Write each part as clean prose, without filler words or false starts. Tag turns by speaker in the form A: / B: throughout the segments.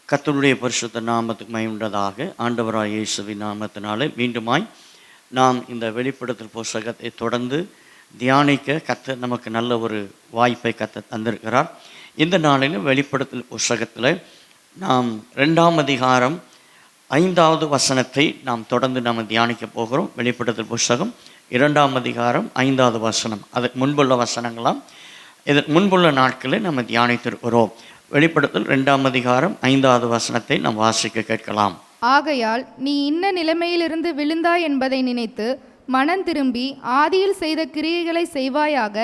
A: கர்த்தருடைய பரிசுத்த நாமத்துக்கு மகிமையுண்டதாக. ஆண்டவராகிய இயேசுவின் நாமத்தினாலே மீண்டுமாய் நாம் இந்த வெளிப்படுத்தல் புஸ்தகத்தை தொடர்ந்து தியானிக்க கர்த்தர் நமக்கு நல்ல ஒரு வாய்ப்பை கர்த்தர் தந்திருக்கிறார். இந்த நாளிலும் வெளிப்படுத்தல் புஸ்தகத்தில் நாம் 2ஆம் அதிகாரம் 5வது வசனத்தை நாம் தொடர்ந்து நாம் தியானிக்க போகிறோம். வெளிப்படுத்தல் புஸ்தகம் 2ஆம் அதிகாரம் 5வது வசனம். அதுக்கு முன்புள்ள வசனங்களாம் இதற்கு முன்புள்ள நாட்களில் நம்ம தியானித்திருக்கிறோம். வெளிப்படுத்தல் 2ஆம் அதிகாரம் 5வது வசனத்தை நாம் வாசிக்க கேட்கலாம்.
B: ஆகையால் நீ இன்ன நிலைமையிலிருந்து விழுந்தாய் என்பதை நினைத்து மனம் திரும்பி ஆதியில் செய்த கிரியைகளை செய்வாயாக.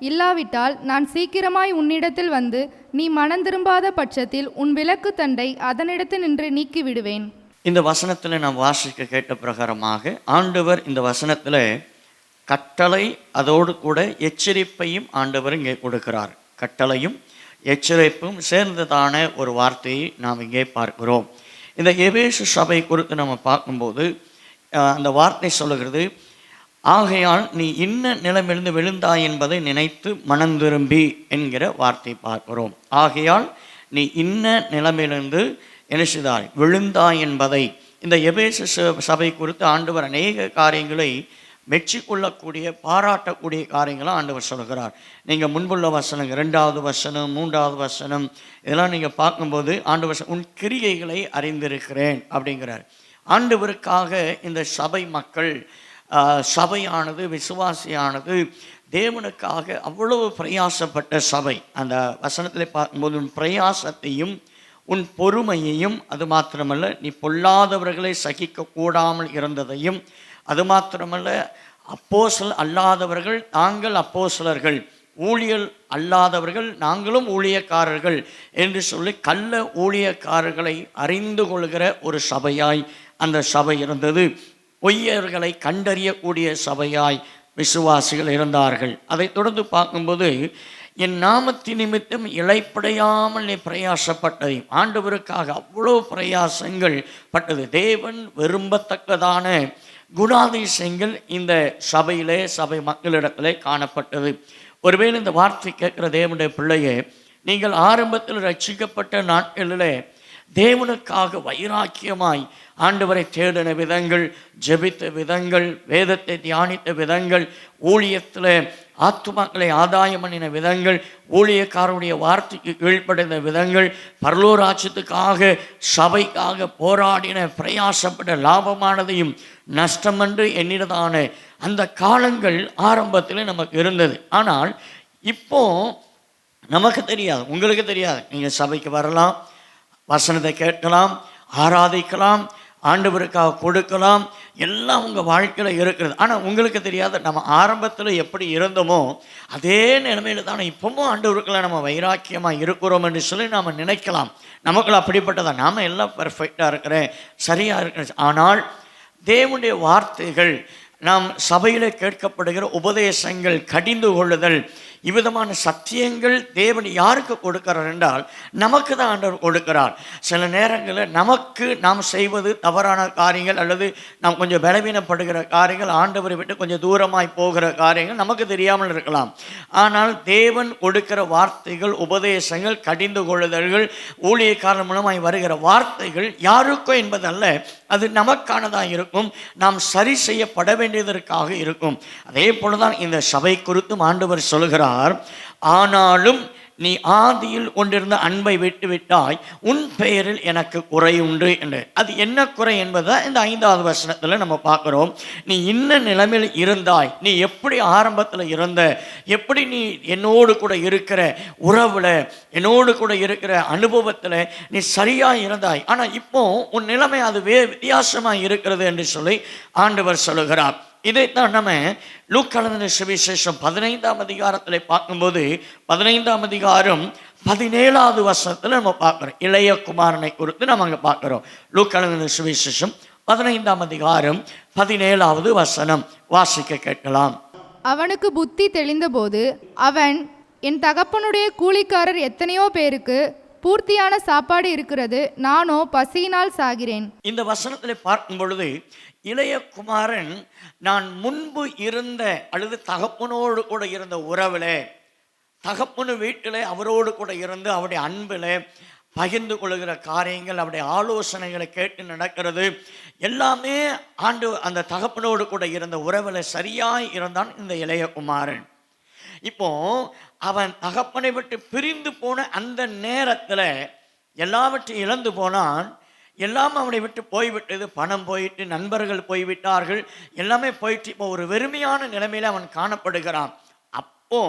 B: இல்லாவிட்டால் நான் சீக்கிரமாய் உன்னிடத்தில் வந்து நீ மனம் திரும்பாத பட்சத்தில் உன் விலக்கு தண்டை அதனிடத்தில் நின்று நீக்கி விடுவேன்.
A: இந்த வசனத்தில் நாம் வாசிக்க கேட்ட பிரகாரமாக ஆண்டவர் இந்த வசனத்தில் கட்டளை அதோடு கூட எச்சரிப்பையும் ஆண்டவர் இங்கே கொடுக்கிறார். கட்டளையும் எச்சரிப்பும் சேர்ந்ததான ஒரு வார்த்தையை நாம் இங்கே பார்க்கிறோம். இந்த எபேசு சபை குறித்து நம்ம பார்க்கும்போது அந்த வார்த்தை சொல்லுகிறது, ஆகையால் நீ இன்ன நிலைமையிலிருந்து விழுந்தாய் என்பதை நினைத்து மனம் திரும்பி என்கிற வார்த்தை பார்க்கிறோம். ஆகையால் நீ இன்ன நிலைமையிலிருந்து என்ன செய்தாய், விழுந்தாய் என்பதை இந்த எபேசு சபை குறித்து ஆண்டவர் அநேக காரியங்களை மெச்சிக்கொள்ளக்கூடிய பாராட்டக்கூடிய காரியங்களை ஆண்டவர் சொல்கிறார். நீங்கள் முன்புள்ள வசனம் 2வது வசனம் 3வது வசனம் இதெல்லாம் நீங்கள் பார்க்கும்போது ஆண்டவர் உன் கிரியைகளை அறிந்திருக்கிறேன் அப்படிங்கிறார். ஆண்டவருக்காக இந்த சபை மக்கள் சபையானது விசுவாசியானது தேவனுக்காக அவ்வளவு பிரயாசப்பட்ட சபை. அந்த வசனத்தில் பார்க்கும்போது உன் பிரயாசத்தையும் உன் பொறுமையையும், அது மாத்திரமல்ல நீ பொல்லாதவர்களை சகிக்க கூடாமல் இருந்ததையும், அது மாத்திரமல்ல அப்போஸ்தலர் அல்லாதவர்கள் நாங்கள் அப்போஸ்தலர்கள், ஊழியர் அல்லாதவர்கள் நாங்களும் ஊழியக்காரர்கள் என்று சொல்லி கள்ள ஊழியக்காரர்களை அறிந்து கொள்கிற ஒரு சபையாய் அந்த சபை இருந்தது. பொய்யர்களை கண்டறியக்கூடிய சபையாய் விசுவாசிகள் இருந்தார்கள். அதை தொடர்ந்து பார்க்கும்போது என் நாமத்தின் நிமித்தம் இளைப்படையாமல் நீ பிரயாசப்பட்டதையும், ஆண்டவருக்காக அவ்வளோ பிரயாசங்கள் பட்டது. தேவன் விரும்பத்தக்கதான குணாதிசயங்கள் இந்த சபையிலே சபை மக்களிடத்திலே காணப்பட்டது. ஒருவேளை இந்த வார்த்தை கேட்கிற தேவனுடைய பிள்ளையே, நீங்கள் ஆரம்பத்தில் ரட்சிக்கப்பட்ட நாட்களிலே தேவனுக்காக வைராக்கியமாய் ஆண்டவரை தேடின விதங்கள், ஜெபித்த விதங்கள், வேதத்தை தியானித்த விதங்கள், ஊழியத்தில் ஆத்துமாக்களை ஆதாயம் பண்ணின விதங்கள், ஊழியக்காரருடைய வார்த்தைக்கு கீழ்ப்படைந்த விதங்கள், பரலோராட்சியத்துக்காக சபைக்காக போராடின பிரயாசப்பட்ட லாபமானதையும் நஷ்டமன்று எண்ணினதான அந்த காலங்கள் ஆரம்பத்தில் நமக்கு இருந்தது. ஆனால் இப்போ நமக்கு தெரியாது, உங்களுக்கு தெரியாது. நீங்கள் சபைக்கு வரலாம், வசனத்தை கேட்கலாம், ஆராதிக்கலாம், ஆண்டவருக்காக கொடுக்கலாம், எல்லாம் உங்கள் வாழ்க்கையில் இருக்கிறது. ஆனால் உங்களுக்கு தெரியாது, நம்ம ஆரம்பத்தில் எப்படி இருந்தோமோ அதே நிலைமையில் தானே இப்போவும் ஆண்டவருக்குள்ள நம்ம வைராக்கியமாக இருக்கிறோம் என்று சொல்லி நாம் நினைக்கலாம். நமக்குள்ள அப்படிப்பட்டதான், நாம் எல்லாம் பர்ஃபெக்டாக இருக்கிறேன், சரியாக இருக்கிறேன். ஆனால் தேவனுடைய வார்த்தைகள், நாம் சபையில் கேட்கப்படுகிற உபதேசங்கள், கடிந்து கொள்ளுதல், இவ்விதமான சத்தியங்கள் தேவன் யாருக்கு கொடுக்கிறார் என்றால் நமக்கு தான் ஆண்டவர் கொடுக்கிறார். சில நேரங்களில் நமக்கு நாம் செய்வது தவறான காரியங்கள் அல்லது நாம் கொஞ்சம் பலவீனப்படுகிற காரியங்கள், ஆண்டவரை விட்டு கொஞ்சம் தூரமாய் போகிற காரியங்கள் நமக்கு தெரியாமல் இருக்கலாம். ஆனால் தேவன் கொடுக்கிற வார்த்தைகள், உபதேசங்கள், கடிந்து கொள்ளுதல்கள், ஊழியக்காரர் மூலமாய் வருகிற வார்த்தைகள் யாருக்கோ என்பதல்ல, அது நமக்கானதாக இருக்கும், நாம் சரி செய்யப்பட வேண்டியதற்காக இருக்கும். அதே போலதான் இந்த சபை குறித்தும் ஆண்டவர் சொல்கிறார், ஆனாலும் நீ ஆதியில் கொண்டிருந்த அன்பை விட்டு விட்டாய், உன் பெயரில் எனக்கு குறை உண்டு என்று. அது என்ன குறை என்பதை இந்த 5வது வசனத்தில் நம்ம பார்க்குறோம். நீ இன்ன நிலைமையில் இருந்தாய், நீ எப்படி ஆரம்பத்தில் இருந்த, எப்படி நீ என்னோடு கூட இருக்கிற உறவில், என்னோடு கூட இருக்கிற அனுபவத்தில் நீ சரியாக இருந்தாய், ஆனால் இப்போ உன் நிலைமை அது வித்தியாசமாக இருக்கிறது என்று சொல்லி ஆண்டவர் சொல்லுகிறார். இதைத்தான் நம்ம லூக்கா எழுதின சுவிசேஷம் 15ஆம் அதிகாரத்தில் பார்க்கும்போது 15ஆம் அதிகாரம் 17வது வசனத்தில் நம்ம பார்க்குறோம். இளைய குமாரனை குறித்து நம்ம அங்கே பார்க்குறோம். லூக்கா எழுதின சுவிசேஷம் 15ஆம் அதிகாரம் 17வது வசனம் வாசிக்க கேட்கலாம்.
B: அவனுக்கு புத்தி தெளிந்தபோது அவன், என் தகப்பனுடைய கூலிக்காரர் எத்தனையோ பேருக்கு பூர்த்தியான சாப்பாடு இருக்கிறது, நானோ பசியினால் சாகிறேன்.
A: இந்த வசனத்தில் பார்க்கும் பொழுது இளைய குமாரன் நான் முன்பு இருந்த அல்லது தகப்பனோடு கூட இருந்த உறவில், தகப்பனு வீட்டில் அவரோடு கூட இருந்து அவருடைய அன்பில் பகிர்ந்து கொள்கிற காரியங்கள், அவருடைய ஆலோசனைகளை கேட்டு நடக்கிறது எல்லாமே அந்த தகப்பனோடு கூட இருந்த உறவில் சரியாய் இருந்தான் இந்த இளைய குமாரன். இப்போ அவன் தகப்பனை விட்டு பிரிந்து போன அந்த நேரத்தில் எல்லாவற்றையும் இழந்து போனான். எல்லாம் அவனை விட்டு போய்விட்டது. பணம் போயிட்டு, நண்பர்கள் போய்விட்டார்கள், எல்லாமே போயிட்டு இப்போ ஒரு வெறுமையான நிலைமையில் அவன் காணப்படுகிறான். அப்போ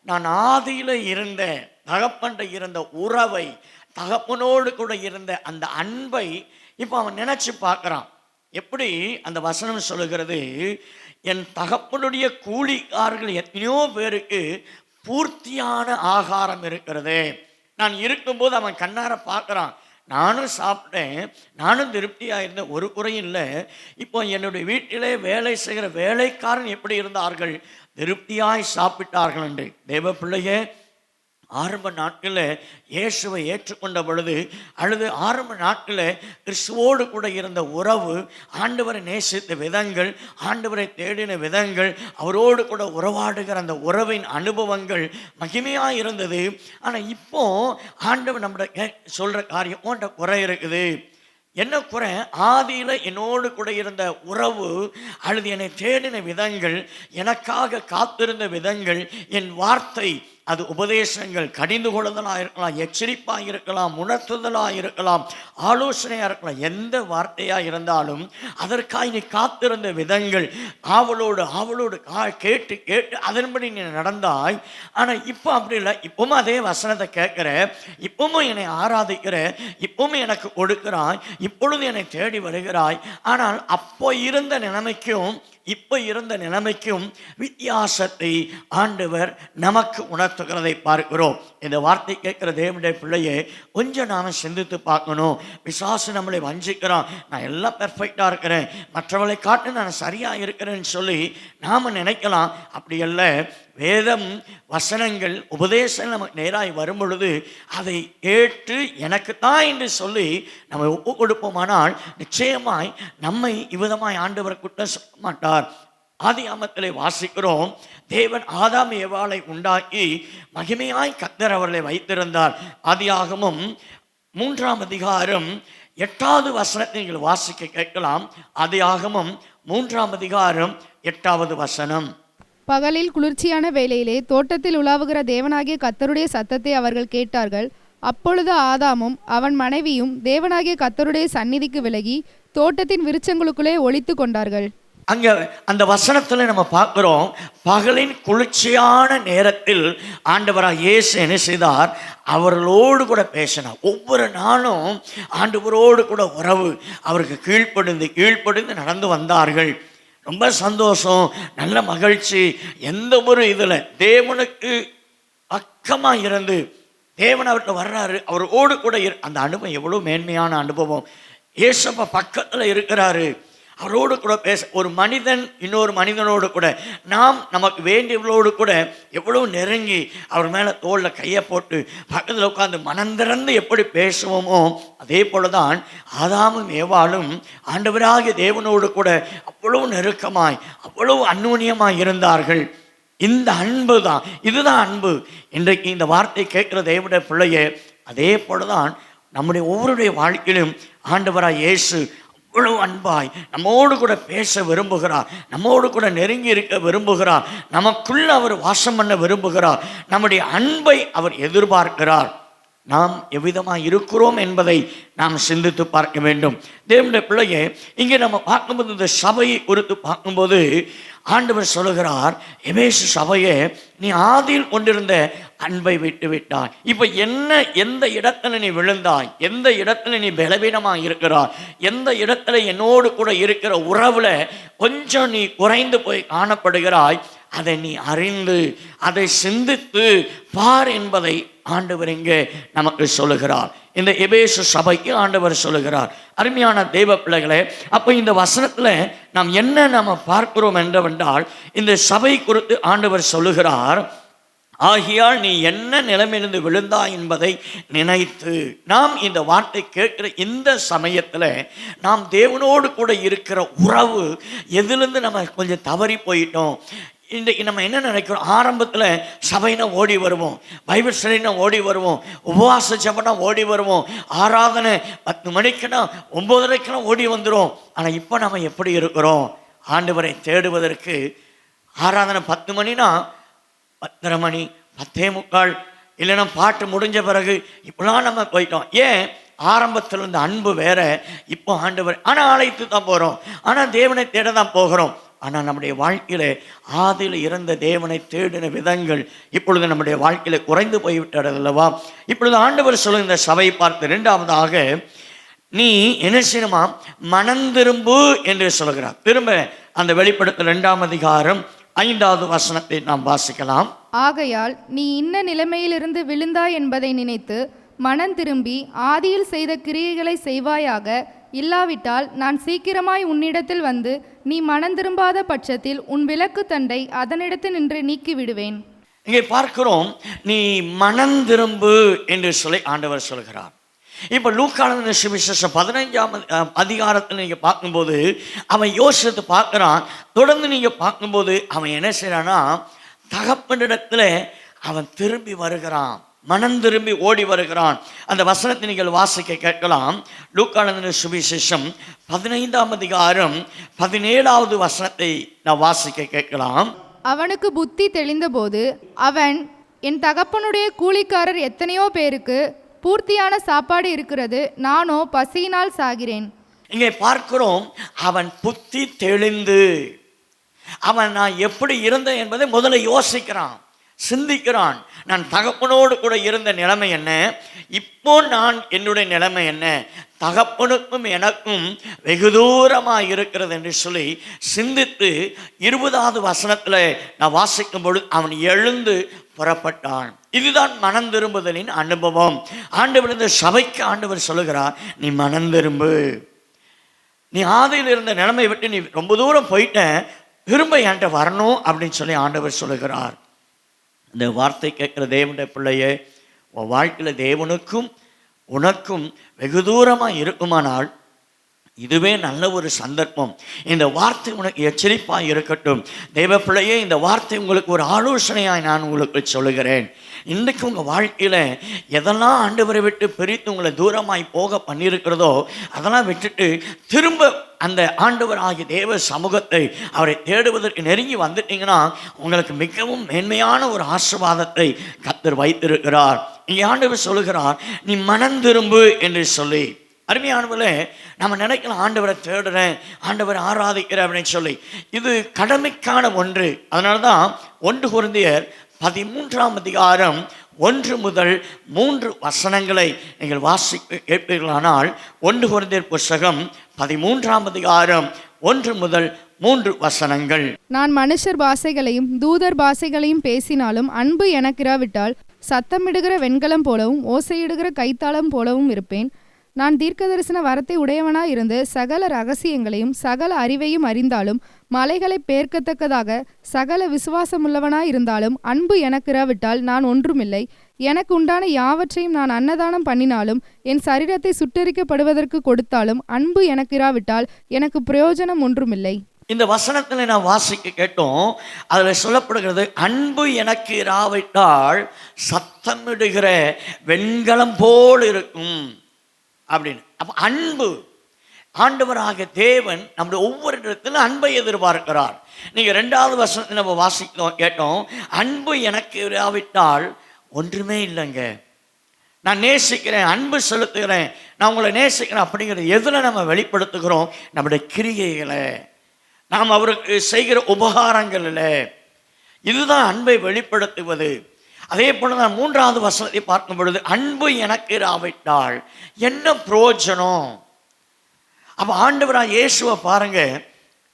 A: நான் ஆதியில் இருந்த தகப்பன் இருந்த உறவை, தகப்பனோடு கூட இருந்த அந்த அன்பை இப்போ அவன் நினைச்சு பார்க்குறான். எப்படி அந்த வசனம் சொல்லுகிறது, என் தகப்பனுடைய கூலிக்காரர்கள் எத்தனையோ பேருக்கு பூர்த்தியான ஆகாரம் இருக்கிறது. நான் இருக்கும்போது அவன் கண்ணார பார்க்குறான், நானும் சாப்பிட்டேன், நானும் திருப்தியாக இருந்தேன், ஒரு குறையும் இல்லை. இப்போ என்னுடைய வீட்டிலே வேலை செய்கிற வேலைக்காரன் எப்படி இருந்தார்கள், திருப்தியாய் சாப்பிட்டார்கள் என்று. தேவ பிள்ளையே, ஆரம்ப நாட்களில் இயேசுவை ஏற்றுக்கொண்ட பொழுது அல்லது ஆரம்ப நாட்களில் கிறிஸ்துவோடு கூட இருந்த உறவு, ஆண்டவரை நேசித்த விதங்கள், ஆண்டவரை தேடின விதங்கள், அவரோடு கூட உறவாடுகிற அந்த உறவின் அனுபவங்கள் மகிமையாக இருந்தது. ஆனால் இப்போ ஆண்டவர் நம்மளை சொல்கிற காரியம், உன்கிட்ட குறை இருக்குது. என்ன குறை? ஆதியில் என்னோடு கூட இருந்த உறவு அல்லது என்னை தேடின விதங்கள், எனக்காக காத்திருந்த விதங்கள், என் வார்த்தை, அது உபதேசங்கள், கடிந்து கொள்ளுதலாக இருக்கலாம், எச்சரிப்பாக இருக்கலாம், உணர்த்துதலாக இருக்கலாம், ஆலோசனையாக இருக்கலாம், எந்த வார்த்தையாக இருந்தாலும் அதற்காக நீ காத்திருந்த விதங்கள், ஆவலோடு கேட்டு கேட்டு அதன்படி நீ நடந்தாய். ஆனால் இப்போ அப்படி இல்லை. இப்பவும் அதே வசனத்தை கேட்குற, இப்பவும் என்னை ஆராதிக்கிற, இப்பவும் எனக்கு கொடுக்கிறாய், இப்பொழுது என்னை தேடி வருகிறாய். ஆனால் அப்போ இருந்த நிலைமைக்கும் இப்போ இருந்த நிலைமைக்கும் வித்தியாசத்தை ஆண்டவர் நமக்கு உணர்த்துகிறதை பார்க்கிறோம். இந்த வார்த்தை கேட்கிற தேவனுடைய பிள்ளையை கொஞ்சம் நாம் சிந்தித்து பார்க்கணும். பிசாசு நம்மளை வஞ்சிக்கிறான், நான் எல்லாம் பெர்ஃபெக்டாக இருக்கிறேன், மற்றவளை காட்டு நான் சரியாக இருக்கிறேன்னு சொல்லி நாம் நினைக்கலாம். அப்படி அல்ல. வேதம், வசனங்கள், உபதேசம் நமக்கு நேராய் வரும் பொழுது அதை கேட்டு எனக்குத்தான் என்று சொல்லி நம்ம ஒப்பு கொடுப்போமானால் நிச்சயமாய் நம்மை இவ்விதமாய் ஆண்டவர் குற்றம் சொல்ல மாட்டார். ஆதியாகமத்திலே வாசிக்கிறோம், தேவன் ஆதாம் ஏவாளை உண்டாக்கி மகிமையாய் கர்த்தர் அவர்களை வைத்திருந்தார். ஆதியாகமம் 3ஆம் அதிகாரம் 8வது வசனத்தை நீங்கள் வாசிக்க கேட்கலாம். ஆதியாகமம் 3ஆம் அதிகாரம் 8வது வசனம்.
B: பகலில் குளிர்ச்சியான வேளையிலே தோட்டத்தில் உலாவுகிற தேவனாகிய கர்த்தருடைய சத்தத்தை அவர்கள் கேட்டார்கள். அப்பொழுது ஆதாமும் அவன் மனைவியும் தேவனாகிய கர்த்தருடைய சந்நிதிக்கு விலகி தோட்டத்தின் விருட்சங்களுக்குள்ளே ஒளித்து கொண்டார்கள்.
A: அங்க அந்த வசனத்துல நம்ம பார்க்கிறோம், பகலின் குளிர்ச்சியான நேரத்தில் ஆண்டவராக இயேசு என்ன செய்தார், அவர்களோடு கூட பேசினார். ஒவ்வொரு நாளும் ஆண்டவரோடு கூட உறவு, அவருக்கு கீழ்ப்படிந்து நடந்து வந்தார்கள். ரொம்ப சந்தோஷம், நல்ல மகிழ்ச்சி. எந்த ஒரு இதில் தேவனுக்கு பக்கமாக இருந்து தேவன் அவர்கிட்ட வர்றாரு, அவரோடு கூட அந்த அனுபவம் எவ்வளோ மேன்மையான அனுபவம். இயேசப்பா பக்கத்தில் இருக்கிறாரு, அவரோடு கூட பேச. ஒரு மனிதன் இன்னொரு மனிதனோடு கூட, நாம் நமக்கு வேண்டியவளோடு கூட எவ்வளோ நெருங்கி அவர் மேலே தோளில் கையை போட்டு பக்கத்தில் உட்காந்து மனந்திறந்து எப்படி பேசுவோமோ அதே போல தான் ஆதாமும் ஏவாளும் ஆண்டவராகிய தேவனோடு கூட அவ்வளவு நெருக்கமாய் அவ்வளவு அந்யோன்யமாய் இருந்தார்கள். இந்த அன்பு தான், இதுதான் அன்பு. இன்றைக்கு இந்த வார்த்தை கேட்குற தேவனுடைய பிள்ளையே, அதே போல தான் நம்முடைய ஒவ்வொருடைய வாழ்க்கையிலும் ஆண்டவராய் இயேசு அவ்வளவு அன்பாய் நம்மோடு கூட பேச விரும்புகிறார், நம்மோடு கூட நெருங்கி இருக்க விரும்புகிறார், நமக்குள்ள அவர் வாசம் பண்ண விரும்புகிறார். நம்முடைய அன்பை அவர் எதிர்பார்க்கிறார். நாம் எவ்விதமாக இருக்கிறோம் என்பதை நாம் சிந்தித்து பார்க்க வேண்டும். தேவனுடைய பிள்ளையே, இங்கே நம்ம பார்க்கும்போது இந்த சபையை குறித்து பார்க்கும்போது ஆண்டவர் சொல்லுகிறார், எபேசு சபையே, நீ ஆதியில் கொண்டிருந்த அன்பை விட்டு விட்டாய். இப்போ எந்த இடத்துல நீ விழுந்தாய், எந்த இடத்துல நீ பலவீனமாக இருக்கிறாய், எந்த இடத்துல என்னோடு கூட இருக்கிற உறவில் கொஞ்சம் நீ குறைந்து போய் காணப்படுகிறாய், அதை நீ அறிந்து அதை சிந்தித்து பார் என்பதை ஆண்டவர் இங்கே நமக்கு சொல்லுகிறார். இந்த எபேசு சபைக்கு ஆண்டவர் சொல்லுகிறார். அருமையான தெய்வ பிள்ளைகளே, அப்போ இந்த வசனத்தில் நாம் நம்ம பார்க்கிறோம் என்றால், இந்த சபை குறித்து ஆண்டவர் சொல்லுகிறார், ஆகியால் நீ என்ன நிலைமையிலிருந்து விழுந்தாய் என்பதை நினைத்து. நாம் இந்த வார்த்தை கேட்கிற இந்த சமயத்தில் நாம் தேவனோடு கூட இருக்கிற உறவு எதிலிருந்து நம்ம கொஞ்சம் தவறி போயிட்டோம், இன்றைக்கு நம்ம என்ன நினைக்கிறோம், ஆரம்பத்தில் சபைனா ஓடி வருவோம், பைபிள் ஸ்டடினா ஓடி வருவோம், உபவாச ஜெபம்னா ஓடி வருவோம், ஆராதனை 10 மணிக்குன்னா 9:30 ஓடி வந்துடும். ஆனால் இப்போ நம்ம எப்படி இருக்கிறோம்? ஆண்டவரை தேடுவதற்கு ஆராதனை 10 மணினா 10:30 மணி, 10:45, இல்லைன்னா பாட்டு முடிஞ்ச பிறகு இப்படிலாம் நம்ம போயிட்டோம். ஏன்? ஆரம்பத்தில் இருந்த அன்பு வேற, இப்போ ஆண்டவர் ஆனால் ஆலயத்து தான் போகிறோம், ஆனால் தேவனை தேட தான் போகிறோம். ஆனால் நம்முடைய வாழ்க்கையில் ஆதியில் இருந்த தேவனை தேடின விதங்கள் இப்பொழுது நம்முடைய வாழ்க்கையில் குறைந்து போய்விட்டது அல்லவா? இப்பொழுது ஆண்டவர் சொல்லும் இந்த சபையை பார்த்து 2ஆவதாக நீ என்ன செய்யணுமா, மனந்திரும்பு என்று சொல்கிறார். திரும்ப அந்த வெளிப்படுத்தல் 2ஆம் அதிகாரம் 5வது வசனத்தை நாம் வாசிக்கலாம்.
B: ஆகையால் நீ இன்ன நிலைமையிலிருந்து விழுந்தாய் என்பதை நினைத்து மனம் திரும்பி ஆதியில் செய்த கிரியைகளை செய்வாயாக. இல்லாவிட்டால் நான் சீக்கிரமாய் உன்னிடத்தில் வந்து நீ மனம் திரும்பாத பட்சத்தில் உன் விலக்கு தண்டை அதனிடத்தில் நின்று நீக்கி விடுவேன்.
A: இங்கே பார்க்கிறோம், நீ மனம் திரும்பு என்று சொல்லி ஆண்டவர் சொல்கிறார். இப்போ லூக்கான சுவிசேஷம் 15ஆம் அதிகாரத்தில் நீங்கள் பார்க்கும்போது அவன் யோசித்து பார்க்குறான். தொடர்ந்து நீங்கள் பார்க்கும்போது அவன் என்ன செய்கிறான்னா, தகப்பனிடத்தில் அவன் திரும்பி வருகிறான், மனம் திரும்பி ஓடி வருகிறான். அந்த வசனத்தை நீங்கள் வாசிக்க கேட்கலாம். லூக்கான சுவிசேஷம் 15ஆம் அதிகாரம் 17வது வசனத்தை நான் வாசிக்க கேட்கலாம்.
B: அவனுக்கு புத்தி தெளிந்தபோது அவன், என் தகப்பனுடைய கூலிக்காரர் எத்தனையோ பேருக்கு பூர்த்தியான சாப்பாடு இருக்கிறது, நானோ பசியினால் சாகிறேன்.
A: இங்கே பார்க்கிறோம், அவன் புத்தி தெளிந்து அவன் நான் எப்படி இருந்தேன் என்பதை முதல்ல யோசிக்கிறான், சிந்திக்கிறான். நான் தகப்பனோடு கூட இருந்த நிலைமை என்ன, இப்போ நான் என்னுடைய நிலைமை என்ன, தகப்பனுக்கும் எனக்கும் வெகு தூரமாக இருக்கிறது என்று சொல்லி சிந்தித்து 20வது வசனத்தில் நான் வாசிக்கும் பொழுது அவன் எழுந்து புறப்பட்டான். இதுதான் மனம் திரும்புதலின் அனுபவம். ஆண்டவர் இந்த சபைக்கு ஆண்டவர் சொல்லுகிறார், நீ மனம் திரும்பு, நீ ஆதியில் இருந்த நிலைமை விட்டு நீ ரொம்ப தூரம் போயிட்ட, திரும்ப என்கிட்ட வரணும் அப்படின்னு சொல்லி ஆண்டவர் சொல்லுகிறார். இந்த வார்த்தை கேட்குற தேவனுடைய பிள்ளையே, உன் வாழ்க்கையில் தேவனுக்கும் உனக்கும் வெகு தூரமாக இருக்குமானால் இதுவே நல்ல ஒரு சந்தர்ப்பம். இந்த வார்த்தை உனக்கு எச்சரிப்பாக இருக்கட்டும். தேவ பிள்ளையே, இந்த வார்த்தை உங்களுக்கு ஒரு ஆலோசனையாக நான் உங்களுக்கு சொல்லுகிறேன். இன்றைக்கு உங்கள் வாழ்க்கையில் எதெல்லாம் ஆண்டவரை விட்டு பிரித்து உங்களை தூரமாய் போக பண்ணியிருக்கிறதோ அதெல்லாம் விட்டுட்டு திரும்ப அந்த ஆண்டவர் ஆகிய தேவ சமூகத்தை அவரை தேடுவதற்கு நெருங்கி வந்துட்டீங்கன்னா உங்களுக்கு மிகவும் மேன்மையான ஒரு ஆசீர்வாதத்தை கர்த்தர் வைத்திருக்கிறார். இங்கே ஆண்டவர் சொல்லுகிறார், நீ மனம் திரும்பு என்று சொல்லி. அருமையானவர்களே, நம்ம நினைக்கலாம் ஆண்டவரை தேடுறேன், ஆண்டவரை ஆராதிக்கிறேன் அப்படின்னு சொல்லி. இது கடமைக்கான ஒன்று. அதனால தான் 1 கொரிந்தியர் 13ஆம் அதிகாரம் 1 முதல் 3 வசனங்களை நீங்கள் வாசிக்க கேட்பீர்களானால் 1 கொரிந்தியர் புத்தகம் 13ஆம் அதிகாரம் 1 முதல் 3 வசனங்கள்.
B: நான் மனுஷர் பாஷைகளையும் தூதர் பாஷைகளையும் பேசினாலும் அன்பு எனக்கிராவிட்டால் சத்தமிடுகிற வெண்கலம் போலவும் ஓசையிடுகிற கைத்தாளம் போலவும் இருப்பேன். நான் தீர்க்கதரிசன வரத்தை உடையவனாய் இருந்து சகல ரகசியங்களையும் சகல அறிவையும் அறிந்தாலும் மலைகளை பேர்க்கத்தக்கதாக சகல விசுவாசமுள்ளவனாய் இருந்தாலும் அன்பு எனக்கிராவிட்டால் நான் ஒன்றுமில்லை. எனக்கு உண்டான யாவற்றையும் நான் அன்னதானம் பண்ணினாலும் என் சரீரத்தை சுட்டெரிக்கப்படுவதற்கு கொடுத்தாலும் அன்பு எனக்கிராவிட்டால் எனக்கு பிரயோஜனம் ஒன்றுமில்லை.
A: இந்த வசனத்தில் நான் வாசிக்க கேட்டோம். அதில் சொல்லப்படுகிறது, அன்பு எனக்கு இராவிட்டால் சத்தமிடுகிற வெண்கலம் போல் இருக்கும் அப்படின்னு. அப்போ அன்பு, ஆண்டவராக தேவன் நம்முடைய ஒவ்வொரு இடத்திலும் அன்பை எதிர்பார்க்கிறார். நீங்கள் 2வது வசனத்தை நம்ம வாசிக்கிறோம் கேட்டோம், அன்பு எனக்கு இராவிட்டால் ஒன்றுமே இல்லைங்க. நான் நேசிக்கிறேன், அன்பு செலுத்துகிறேன், நான் உங்களை நேசிக்கிறேன் அப்படிங்கிறது எதில் நம்ம வெளிப்படுத்துகிறோம்? நம்முடைய கிரியைகளை, நாம் அவருக்கு செய்கிற உபகாரங்களில். இதுதான் அன்பை வெளிப்படுத்துவது. அதே போல நான் 3வது வசனத்தை பார்க்கும் பொழுது, அன்பு எனக்கு இராவிட்டால் என்ன பிரயோஜனம்? அப்போ ஆண்டவராக இயேசுவை பாருங்க,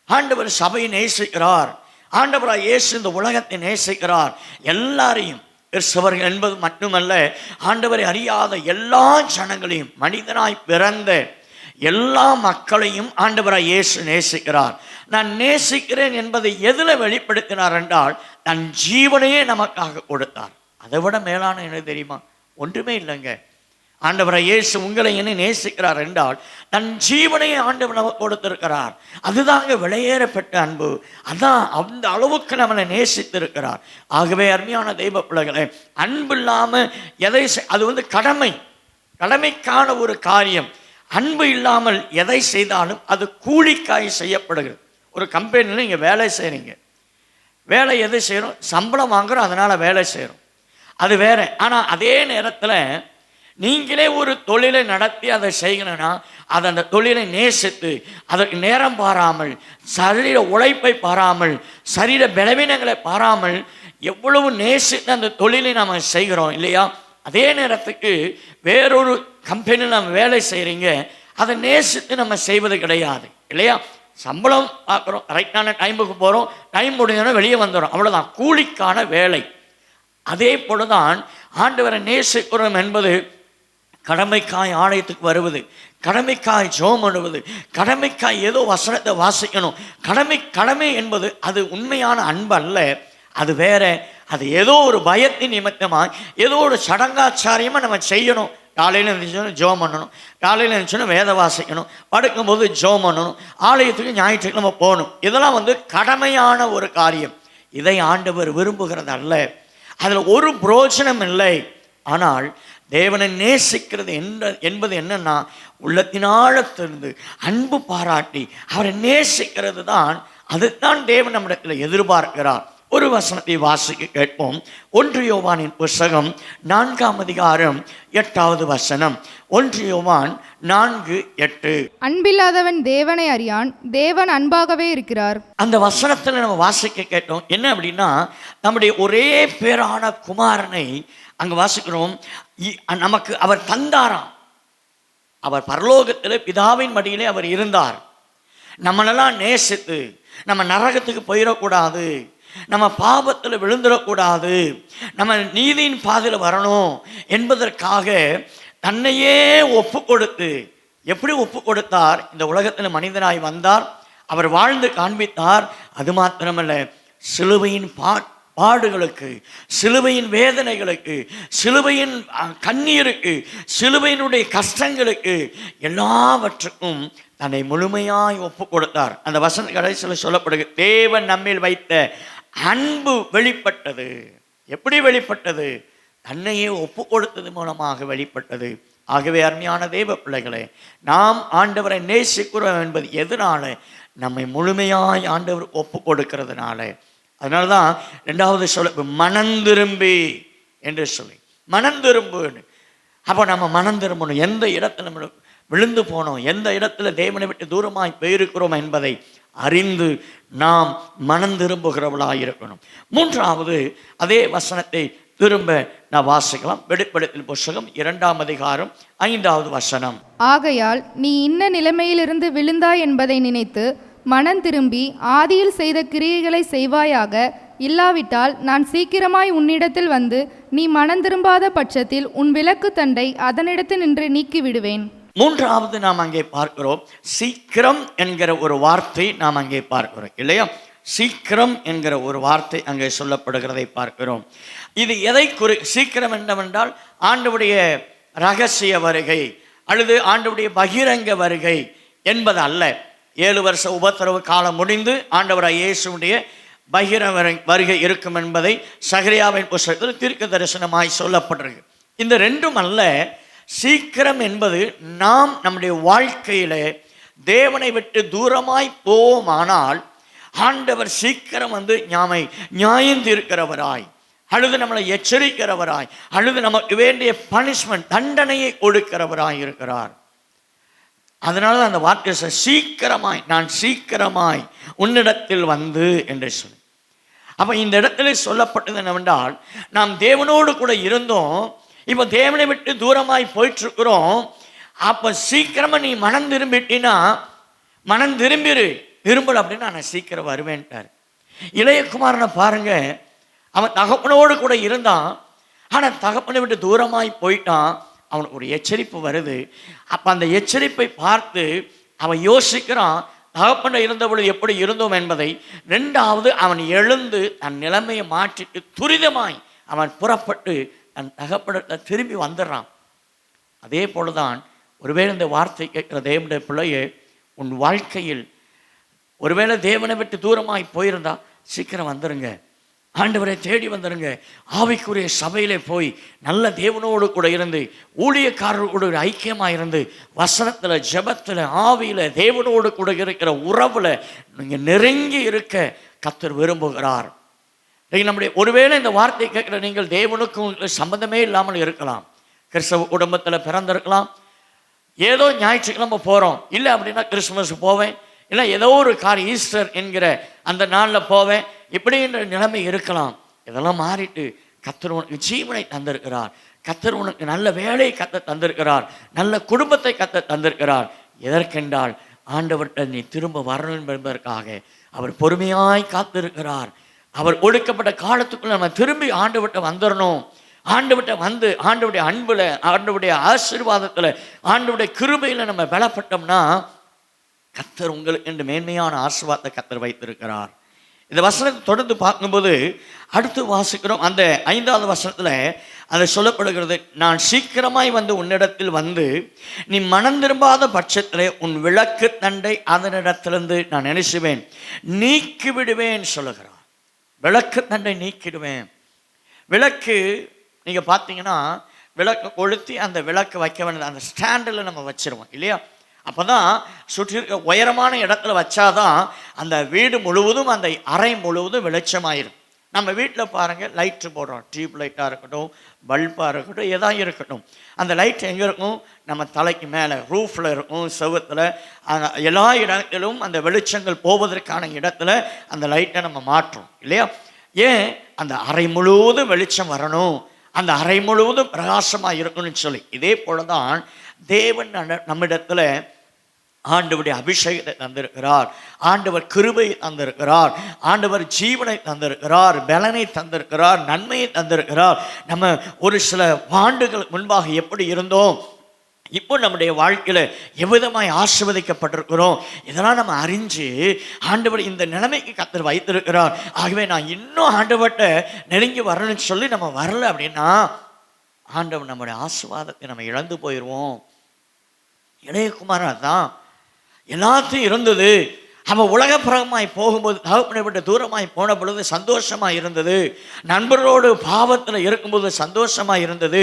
A: ஆண்டவர் சபையை நேசிக்கிறார், ஆண்டவராக இயேசு இந்த உலகத்தை நேசிக்கிறார். எல்லாரையும், கிறிஸ்தவர்கள் என்பது மட்டுமல்ல, ஆண்டவரை அறியாத எல்லா ஜனங்களையும், மனிதனாய் பிறந்த எல்லா மக்களையும் ஆண்டவராக இயேசு நேசிக்கிறார். நான் நேசிக்கிறேன் என்பதை எதில் வெளிப்படுத்தினார் என்றால், தன் ஜீவனையே நமக்காக கொடுத்தார். அதை விட மேலான என்ன தெரியுமா? ஒன்றுமே இல்லைங்க. ஆண்டவரை இயேசு உங்களை என்ன நேசிக்கிறார் என்றால் தன் ஜீவனையை ஆண்டவர் நமக்கு கொடுத்திருக்கிறார். அதுதாங்க விலையேறப்பட்ட அன்பு. அதான் அந்த அளவுக்கு நம்மளை நேசித்திருக்கிறார். ஆகவே அருமையான தெய்வ பிள்ளைகளே, அன்பு இல்லாமல் எதை அது கடமைக்கான ஒரு காரியம். அன்பு இல்லாமல் எதை செய்தாலும் அது கூலிக்காய் செய்யப்படுகிறது. ஒரு கம்பெனியில் நீங்கள் வேலை செய்கிறீங்க, வேலை எது செய்கிறோம்? சம்பளம் வாங்குகிறோம், அதனால் வேலை செய்கிறோம், அது வேற. ஆனால் அதே நேரத்தில் நீங்களே ஒரு தொழிலை நடத்தி அதை செய்யணும்னா அதை அந்த தொழிலை நேசித்து அதற்கு நேரம் பாராமல், சரீர உழைப்பை பாராமல், சரீர பலவீனங்களை பாராமல் எவ்வளவு நேசித்து அந்த தொழிலை நாம் செய்கிறோம் இல்லையா? அதே நேரத்துக்கு வேறொரு கம்பெனியில் நம்ம வேலை செய்கிறீங்க, அதை நேசித்து நம்ம செய்வது கிடையாது இல்லையா? சம்பளம் பார்க்குறோம், கரெக்டான டைமுக்கு போகிறோம், டைம் முடிஞ்சோன்னா வெளியே வந்துடும், அவ்வளோதான், கூலிக்கான வேலை. அதே போலதான் ஆண்டவரை நேசிக்கிறோம் என்பது கடமைக்காய் ஆலயத்துக்கு வருவது, கடமைக்காய் ஜெபம் பண்ணுவது, கடமைக்காய் ஏதோ வசனத்தை வாசிக்கணும். கடமை என்பது அது உண்மையான அன்பு அல்ல, அது வேற. அது ஏதோ ஒரு பயத்தின் நிமித்தமாக ஏதோ ஒரு சடங்காச்சாரியமாக நம்ம செய்யணும். காலையில் இருந்துச்சுன்னா ஜெபம் பண்ணணும், காலையில் இருந்துச்சுன்னா வேத வாசிக்கணும், படுக்கும்போது ஜெபம் பண்ணணும், ஆலயத்துக்கு ஞாயிற்றுக்கிழமை போகணும். இதெல்லாம் கடமையான ஒரு காரியம். இதை ஆண்டவர் விரும்புகிறது அல்ல, அதில் ஒரு பிரோஜனம் இல்லை. ஆனால் தேவனை நேசிக்கிறது என்பது என்னன்னா, உள்ளத்தின் ஆழத்திலிருந்து அன்பு பாராட்டி அவரை நேசிக்கிறது தான். அதுதான் தேவன் நம்மிடத்தில் எதிர்பார்க்கிறார். ஒரு வசனத்தை வாசிக்க கேட்போம். 1 யோவானின் புஸ்தகம் 4ஆம் அதிகாரம் 8வது வசனம். 1 யோவான் 4:8.
B: அன்பில்லாதவன் தேவனை அறியான், தேவன் அன்பாகவே இருக்கிறார். அந்த
A: வசனத்தில் நம்ம வாசிக்க கேட்டோம். என்ன அப்படின்னா, நம்முடைய ஒரே பேரான குமாரனை அங்கே வாசிக்கிறோம். நமக்கு அவர் தந்தாராம். அவர் பரலோகத்தில் பிதாவின் மடியிலே அவர் இருந்தார். நம்மளெல்லாம் நேசித்து நம்ம நரகத்துக்கு போயிடக்கூடாது, நம்ம பாவத்தில் விழுந்துடக்கூடாது, நம்ம நீதியின் பாதையில் வரணும் என்பதற்காக தன்னையே ஒப்பு கொடுத்து, எப்படி ஒப்பு கொடுத்தார்? இந்த உலகத்தில் மனிதனாய் வந்தார், அவர் வாழ்ந்து காண்பித்தார். அது மாத்திரமல்ல, சிலுவையின் பாடுகளுக்கு, சிலுவையின் வேதனைகளுக்கு, சிலுவையின் கண்ணீருக்கு, சிலுவையினுடைய கஷ்டங்களுக்கு, எல்லாவற்றுக்கும் தன்னை முழுமையாய் ஒப்பு கொடுத்தார். அந்த வசன கடைசியில் சொல்லப்படுகிறது, தேவன் நம்மில் வைத்த அன்பு வெளிப்பட்டது. எப்படி வெளிப்பட்டது? தன்னையே ஒப்பு கொடுத்தது மூலமாக வெளிப்பட்டது. ஆகவே அருமையான தேவ பிள்ளைகளே, நாம் ஆண்டவரை நேசிக்கிறோம் என்பது எதனால? நம்மை முழுமையாய் ஆண்டவர் ஒப்பு கொடுக்கிறதுனால. அதனால தான் 2வது சொல்ல மனந்திரும்பி என்று சொல்லி, மனந்திரும்பு. அப்போ நம்ம மனந்திரும்பணும். எந்த இடத்துல நம்ம விழுந்து போனோம், எந்த இடத்துல தேவனை விட்டு தூரமாய் போயிருக்கிறோம் என்பதை அறிந்து நாம் மனந்திரும்புகிறவளாக இருக்கணும். 3வது அதே வசனத்தை திரும்ப நான் வாசிக்கலாம். வெளிப்படுத்தல் புஸ்தகம் 2ஆம் அதிகாரம் 5வது வசனம்.
B: ஆகையால் நீ இன்ன நிலைமையிலிருந்து விழுந்தாய் என்பதை நினைத்து மனம் திரும்பி ஆதியில் செய்த கிரியைகளை செய்வாயாக, இல்லாவிட்டால் நான் சீக்கிரமாய் உன்னிடத்தில் வந்து நீ மனம் திரும்பாத பட்சத்தில் உன் விலக்கு தண்டை அதனிடத்தில் நின்று நீக்கி விடுவேன்.
A: 3வது நாம் அங்கே பார்க்கிறோம், சீக்கிரம் என்கிற ஒரு வார்த்தை நாம் அங்கே பார்க்கிறோம் இல்லையா? சீக்கிரம் என்கிற ஒரு வார்த்தை அங்கே சொல்லப்படுகிறதை பார்க்கிறோம். இது எதை சீக்கிரம் என்னவென்றால், ஆண்டவருடைய ரகசிய வருகை அல்லது ஆண்டவருடைய பகிரங்க வருகை என்பது அல்ல. 7 வருஷ உபத்திரவு காலம் முடிந்து ஆண்டவராய் இயேசுடைய பகிரங்க வருகை இருக்கும் என்பதை சகரியாவின் புஸ்தகத்தில் தீர்க்க தரிசனமாய் சொல்லப்படுகிறது. இந்த ரெண்டும் அல்ல. சீக்கிரம் என்பது நாம் நம்முடைய வாழ்க்கையில தேவனை விட்டு தூரமாய் போவோமானால் ஆண்டவர் சீக்கிரம் வந்து நியாயம் தீர்க்கிறவராய், அல்லது நம்மளை எச்சரிக்கிறவராய், அல்லது நமக்கு வேண்டிய பனிஷ்மெண்ட் தண்டனையை கொடுக்கிறவராய் இருக்கிறார். அதனால அந்த வார்த்தை சீக்கிரமாய், நான் சீக்கிரமாய் உன்னிடத்தில் வந்து என்று சொல்லி. அப்போ இந்த இடத்துல சொல்லப்பட்டது என்னவென்றால், நாம் தேவனோடு கூட இருந்தோம், இப்போ தேவனை விட்டு தூரமாய் போயிட்டுருக்குறோம். அப்போ சீக்கிரமாக நீ மனம் திரும்பிட்டினா, மனம் திரும்பல அப்படின்னா நான் சீக்கிரம் வருவேன்ட்டார். இளையகுமாரனை பாருங்க, அவன் தகப்பனோடு கூட இருந்தான், ஆனால் தகப்பனை விட்டு தூரமாய் போயிட்டான். அவனுக்கு ஒரு எச்சரிப்பு வருது. அப்போ அந்த எச்சரிப்பை பார்த்து அவன் யோசிக்கிறான், தகப்பனை இருந்தபொழுது எப்படி இருந்தோம் என்பதை. 2வது அவன் எழுந்து தன் நிலைமையை மாற்றிட்டு துரிதமாய் அவன் புறப்பட்டு தன் தகப்பனத்தை திரும்பி வந்துடுறான். அதே போலதான் ஒருவேளை இந்த வார்த்தை கேட்கிற தேவனுடைய பிள்ளையே, உன் வாழ்க்கையில் ஒருவேளை தேவனை விட்டு தூரமாய் போயிருந்தா சீக்கிரம் வந்துருங்க, ஆண்டவரை தேடி வந்துடுங்க. ஆவிக்குரிய சபையிலே போய் நல்ல தேவனோடு கூட இருந்து ஊழியக்காரர்களோடு ஐக்கியமாக இருந்து வசனத்தில், ஜெபத்தில், ஆவியில் தேவனோடு கூட இருக்கிற உறவில் நீங்கள் நெருங்கி இருக்க கர்த்தர் விரும்புகிறார். நம்முடைய ஒருவேளை இந்த வார்த்தை கேட்குற நீங்கள் தேவனுக்கும் சம்பந்தமே இல்லாமல் இருக்கலாம். கிறிஸ்தவ குடும்பத்தில் பிறந்திருக்கலாம். ஏதோ ஞாயிற்றுக்கிழமை போகிறோம், இல்லை அப்படின்னா கிறிஸ்துமஸ் போவேன், இல்லை ஏதோ ஒரு ஈஸ்டர் என்கிற அந்த நாளில் போவேன், இப்படின்ற நிலைமை இருக்கலாம். இதெல்லாம் மாறிட்டு கர்த்தர் உனக்கு ஜீவனை தந்திருக்கிறார். கர்த்தர் உனக்கு நல்ல வேலையை தந்திருக்கிறார். நல்ல குடும்பத்தை தந்திருக்கிறார். எதற்கென்றால் ஆண்டவர்கிட்ட நீ திரும்ப வரணும் என்பதற்காக அவர் பொறுமையாய் காத்திருக்கிறார். அவர் ஒடுக்கப்பட்ட காலத்துக்குள்ள நம்ம திரும்பி ஆண்டவர்கிட்ட வந்துடணும். ஆண்டவர்கிட்ட வந்து ஆண்டவருடைய அன்பில், ஆண்டவருடைய ஆசீர்வாதத்தில், ஆண்டவருடைய கிருபையில் நம்ம பலப்பட்டோம்னா கர்த்தர் உங்களுக்கு என்று மேன்மையான ஆசீர்வாதத்தை கர்த்தர் வைத்திருக்கிறார். இந்த வசனத்தை தொடர்ந்து பார்க்கும்போது அடுத்து வாசிக்கிறோம். அந்த 5வது வசனத்தில் அதை சொல்லப்படுகிறது, நான் சீக்கிரமாய் வந்து உன்னிடத்தில் வந்து நீ மனம் திரும்பாத பட்சத்திலே உன் விளக்கு தண்டை அதனிடத்திலிருந்து நான் நினைச்சுவேன், நீக்கி விடுவேன் சொல்லுகிறார். விளக்கு தண்டை நீக்கிடுவேன். விளக்கு நீங்கள் பார்த்தீங்கன்னா விளக்கு கொளுத்தி அந்த விளக்கு வைக்க வேண்டியது அந்த ஸ்டாண்டில் நம்ம வச்சிருவோம் இல்லையா? அப்போ தான் சுற்றி இருக்க உயரமான இடத்துல வச்சாதான் அந்த வீடு முழுவதும், அந்த அறை முழுவதும் வெளிச்சமாயிரும். நம்ம வீட்டில் பாருங்கள், லைட்டு போடுறோம், டியூப் லைட்டாக இருக்கட்டும், பல்பாக இருக்கட்டும், எதாக இருக்கட்டும், அந்த லைட் எங்கே இருக்கும்? நம்ம தலைக்கு மேலே ரூஃபில் இருக்கும், செவுத்தில், எல்லா இடத்திலும் அந்த வெளிச்சங்கள் போவதற்கான இடத்துல அந்த லைட்டை நம்ம மாற்றோம் இல்லையா? ஏன்? அந்த அறை முழுவதும் வெளிச்சம் வரணும், அந்த அறை முழுவதும் பிரகாசமாக இருக்கணும்னு சொல்லி. இதே போல தான் தேவன் நம்மிடத்தில் ஆண்டவருடைய அபிஷேகத்தை தந்திருக்கிறார். ஆண்டவர் கிருபையை தந்திருக்கிறார். ஆண்டவர் ஜீவனை தந்திருக்கிறார், பலனை தந்திருக்கிறார், நன்மையை தந்திருக்கிறார். நம்ம ஒரு சில ஆண்டுகள் முன்பாக எப்படி இருந்தோம், இப்போ நம்முடைய வாழ்க்கையில் எவ்விதமாய் ஆசீர்வதிக்கப்பட்டிருக்கிறோம், இதெல்லாம் நம்ம அறிஞ்சு ஆண்டவர் இந்த நிலைமைக்கு கர்த்தர் வைத்திருக்கிறார். ஆகவே நான் இன்னும் ஆண்டவர்கிட்ட நெருங்கி வரணும்னு சொல்லி நம்ம வரல அப்படின்னா ஆண்டவர் நம்முடைய ஆசீர்வாதத்தை நம்ம இழந்து போயிடுவோம். இளையகுமாரன் தான் எல்லாத்தையும் இருந்தது. அவன் உலகப்பிரகமாய் போகும்போது, தகப்பனை விட்டு தூரமாய் போன பொழுது சந்தோஷமாக இருந்தது. நண்பர்களோடு பாவத்தில் இருக்கும்போது சந்தோஷமாக இருந்தது.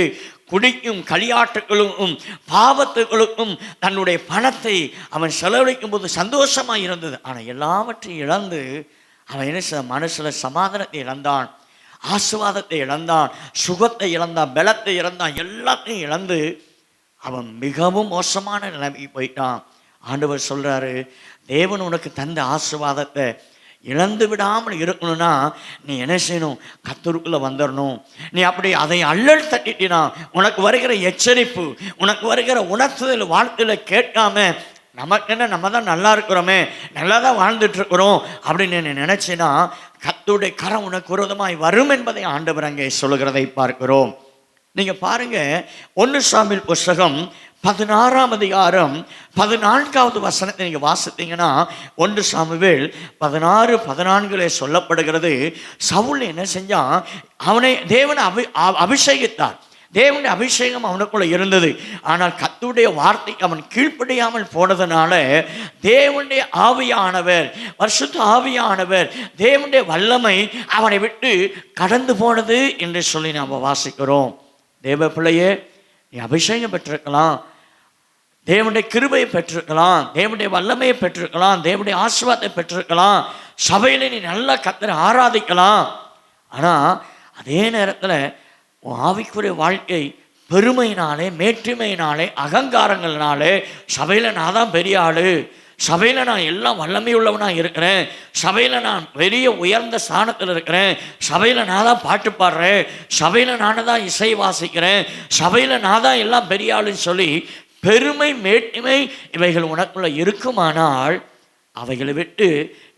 A: குடிக்கும் களியாட்டுகளுக்கும் பாவத்துகளுக்கும் தன்னுடைய பணத்தை அவன் செலவழிக்கும் போது சந்தோஷமாக இருந்தது. ஆனால் எல்லாவற்றையும் இழந்து அவன் என்ன மனசில் சமாதானத்தை இழந்தான், ஆசீர்வாதத்தை இழந்தான், சுகத்தை இழந்தான், பலத்தை இழந்தான், எல்லாத்தையும் இழந்து அவன் மிகவும் மோசமான நிலைமைக்கு போயிட்டான். ஆண்டவர் சொல்கிறாரு, தேவன் உனக்கு தந்த ஆசீர்வாதத்தை இழந்து விடாமல் இருக்கணும்னா நீ என்ன செய்யணும்? கர்த்தருக்குள்ளே வந்துடணும். நீ அப்படி அதை அல்லல் தட்டிட்டினா உனக்கு வருகிற எச்சரிப்பு, உனக்கு வருகிற உணர்த்துதல் வாழ்க்கையில் கேட்காம நமக்கு என்ன, நம்ம தான் நல்லா இருக்கிறோமே, நல்லா தான் வாழ்ந்துட்டுருக்குறோம் அப்படின்னு நீ நினச்சினா கர்த்தருடைய கரம் உனக்கு விரோதமாய் வரும் என்பதை ஆண்டவர் அங்கே சொல்லுகிறதை பார்க்கிறோம். நீங்கள் பாருங்கள், 1 சாமுவேல் புஸ்தகம் 16ஆம் அதிகாரம் 14வது வசனத்தை நீங்கள் வாசித்தீங்கன்னா 1 சாமுவேல் 16:14 சொல்லப்படுகிறது, சவுல் என்ன செஞ்சான்? அவனை தேவனை அபிஷேகித்தார். தேவனுடைய அபிஷேகம் அவனுக்குள்ள இருந்தது. ஆனால் கர்த்தருடைய வார்த்தைக்கு அவன் கீழ்ப்படியாமல் போனதுனால தேவனுடைய ஆவியானவர், பரிசுத்த ஆவியானவர், தேவனுடைய வல்லமை அவனை விட்டு கடந்து போனது என்று சொல்லி நாம் வாசிக்கிறோம். தேவ பிள்ளையே, நீ அபிஷேகம் பெற்றிருக்கலாம், தேவனுடைய கிருபையை பெற்றிருக்கலாம், தேவனுடைய வல்லமையை பெற்றிருக்கலாம், தேவனுடைய ஆசீர்வாதத்தை பெற்றிருக்கலாம், சபையில் நீ நல்லா கர்த்தரை ஆராதிக்கலாம். ஆனால் அதே நேரத்தில் உன் ஆவிக்குரிய வாழ்க்கை பெருமையினாலே, மேற்றுமையினாலே, அகங்காரங்கள்னாலே சபையில் நான் தான் பெரிய ஆள், சபையில் நான் எல்லாம் வல்லமை உள்ளவனாக இருக்கிறேன், சபையில் நான் பெரிய உயர்ந்த ஸ்தானத்தில் இருக்கிறேன், சபையில் நான் தான் பாட்டு பாடுறேன், சபையில் நான் தான் இசை வாசிக்கிறேன், சபையில் நான் தான் எல்லாம் பெரிய ஆளுன்னு சொல்லி பெருமை, மேட்டுமை இவைகள் உனக்குள்ள இருக்குமானால் அவைகளை விட்டு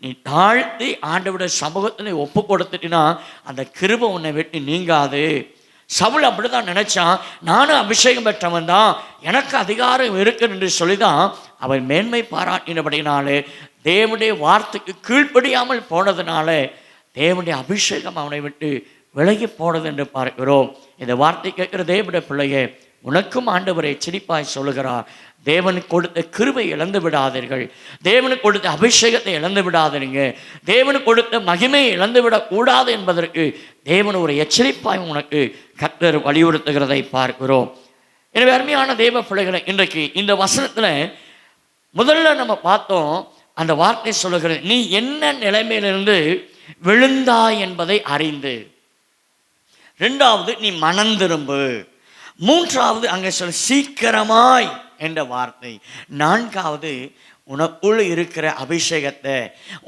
A: நீ தாழ்த்தி ஆண்டவருடைய சமூகத்தில் ஒப்பு கொடுத்துட்டினா அந்த கிருபை உன்னை விட்டு நீங்காது. சவுல் அப்படி தான் நினச்சான், நானும் அபிஷேகம் பெற்றவன் தான், எனக்கு அதிகாரம் இருக்கு என்று சொல்லி தான் அவன் மேன்மை பாராட்டினபடினாலே, தேவனுடைய வார்த்தைக்கு கீழ்ப்படியாமல் போனதுனால தேவனுடைய அபிஷேகம் அவனை விட்டு விலகி போனது என்று பார்க்கிறோம். இந்த வார்த்தை கேட்குற தேவனுடைய பிள்ளையே, உனக்கும் ஆண்டவர் எச்சரிப்பாய் சொல்லுகிறார், தேவனுக்கு கொடுத்த கிருபை இழந்து விடாதீர்கள், தேவனுக்கு கொடுத்த அபிஷேகத்தை இழந்து விடாதீங்க, தேவனுக்கு கொடுத்த மகிமையை இழந்து விடக்கூடாது என்பதற்கு தேவன் ஒரு எச்சரிப்பாய் உனக்கு கர்த்தர் வலியுறுத்துகிறதை பார்க்கிறோம். எனவே அருமையான தேவ பிள்ளைகளை, இன்றைக்கு இந்த வசனத்தில் முதல்ல நம்ம பார்த்தோம், அந்த வார்த்தை சொல்லுகிறது, நீ என்ன நிலைமையிலிருந்து விழுந்தாய் என்பதை அறிந்து. ரெண்டாவது, நீ மனம் திரும்பு. மூன்றாவது, அங்கே சொல்ல சீக்கிரமாய் என்ற வார்த்தை. நான்காவது, உனக்குள்ள இருக்கிற அபிஷேகத்தை,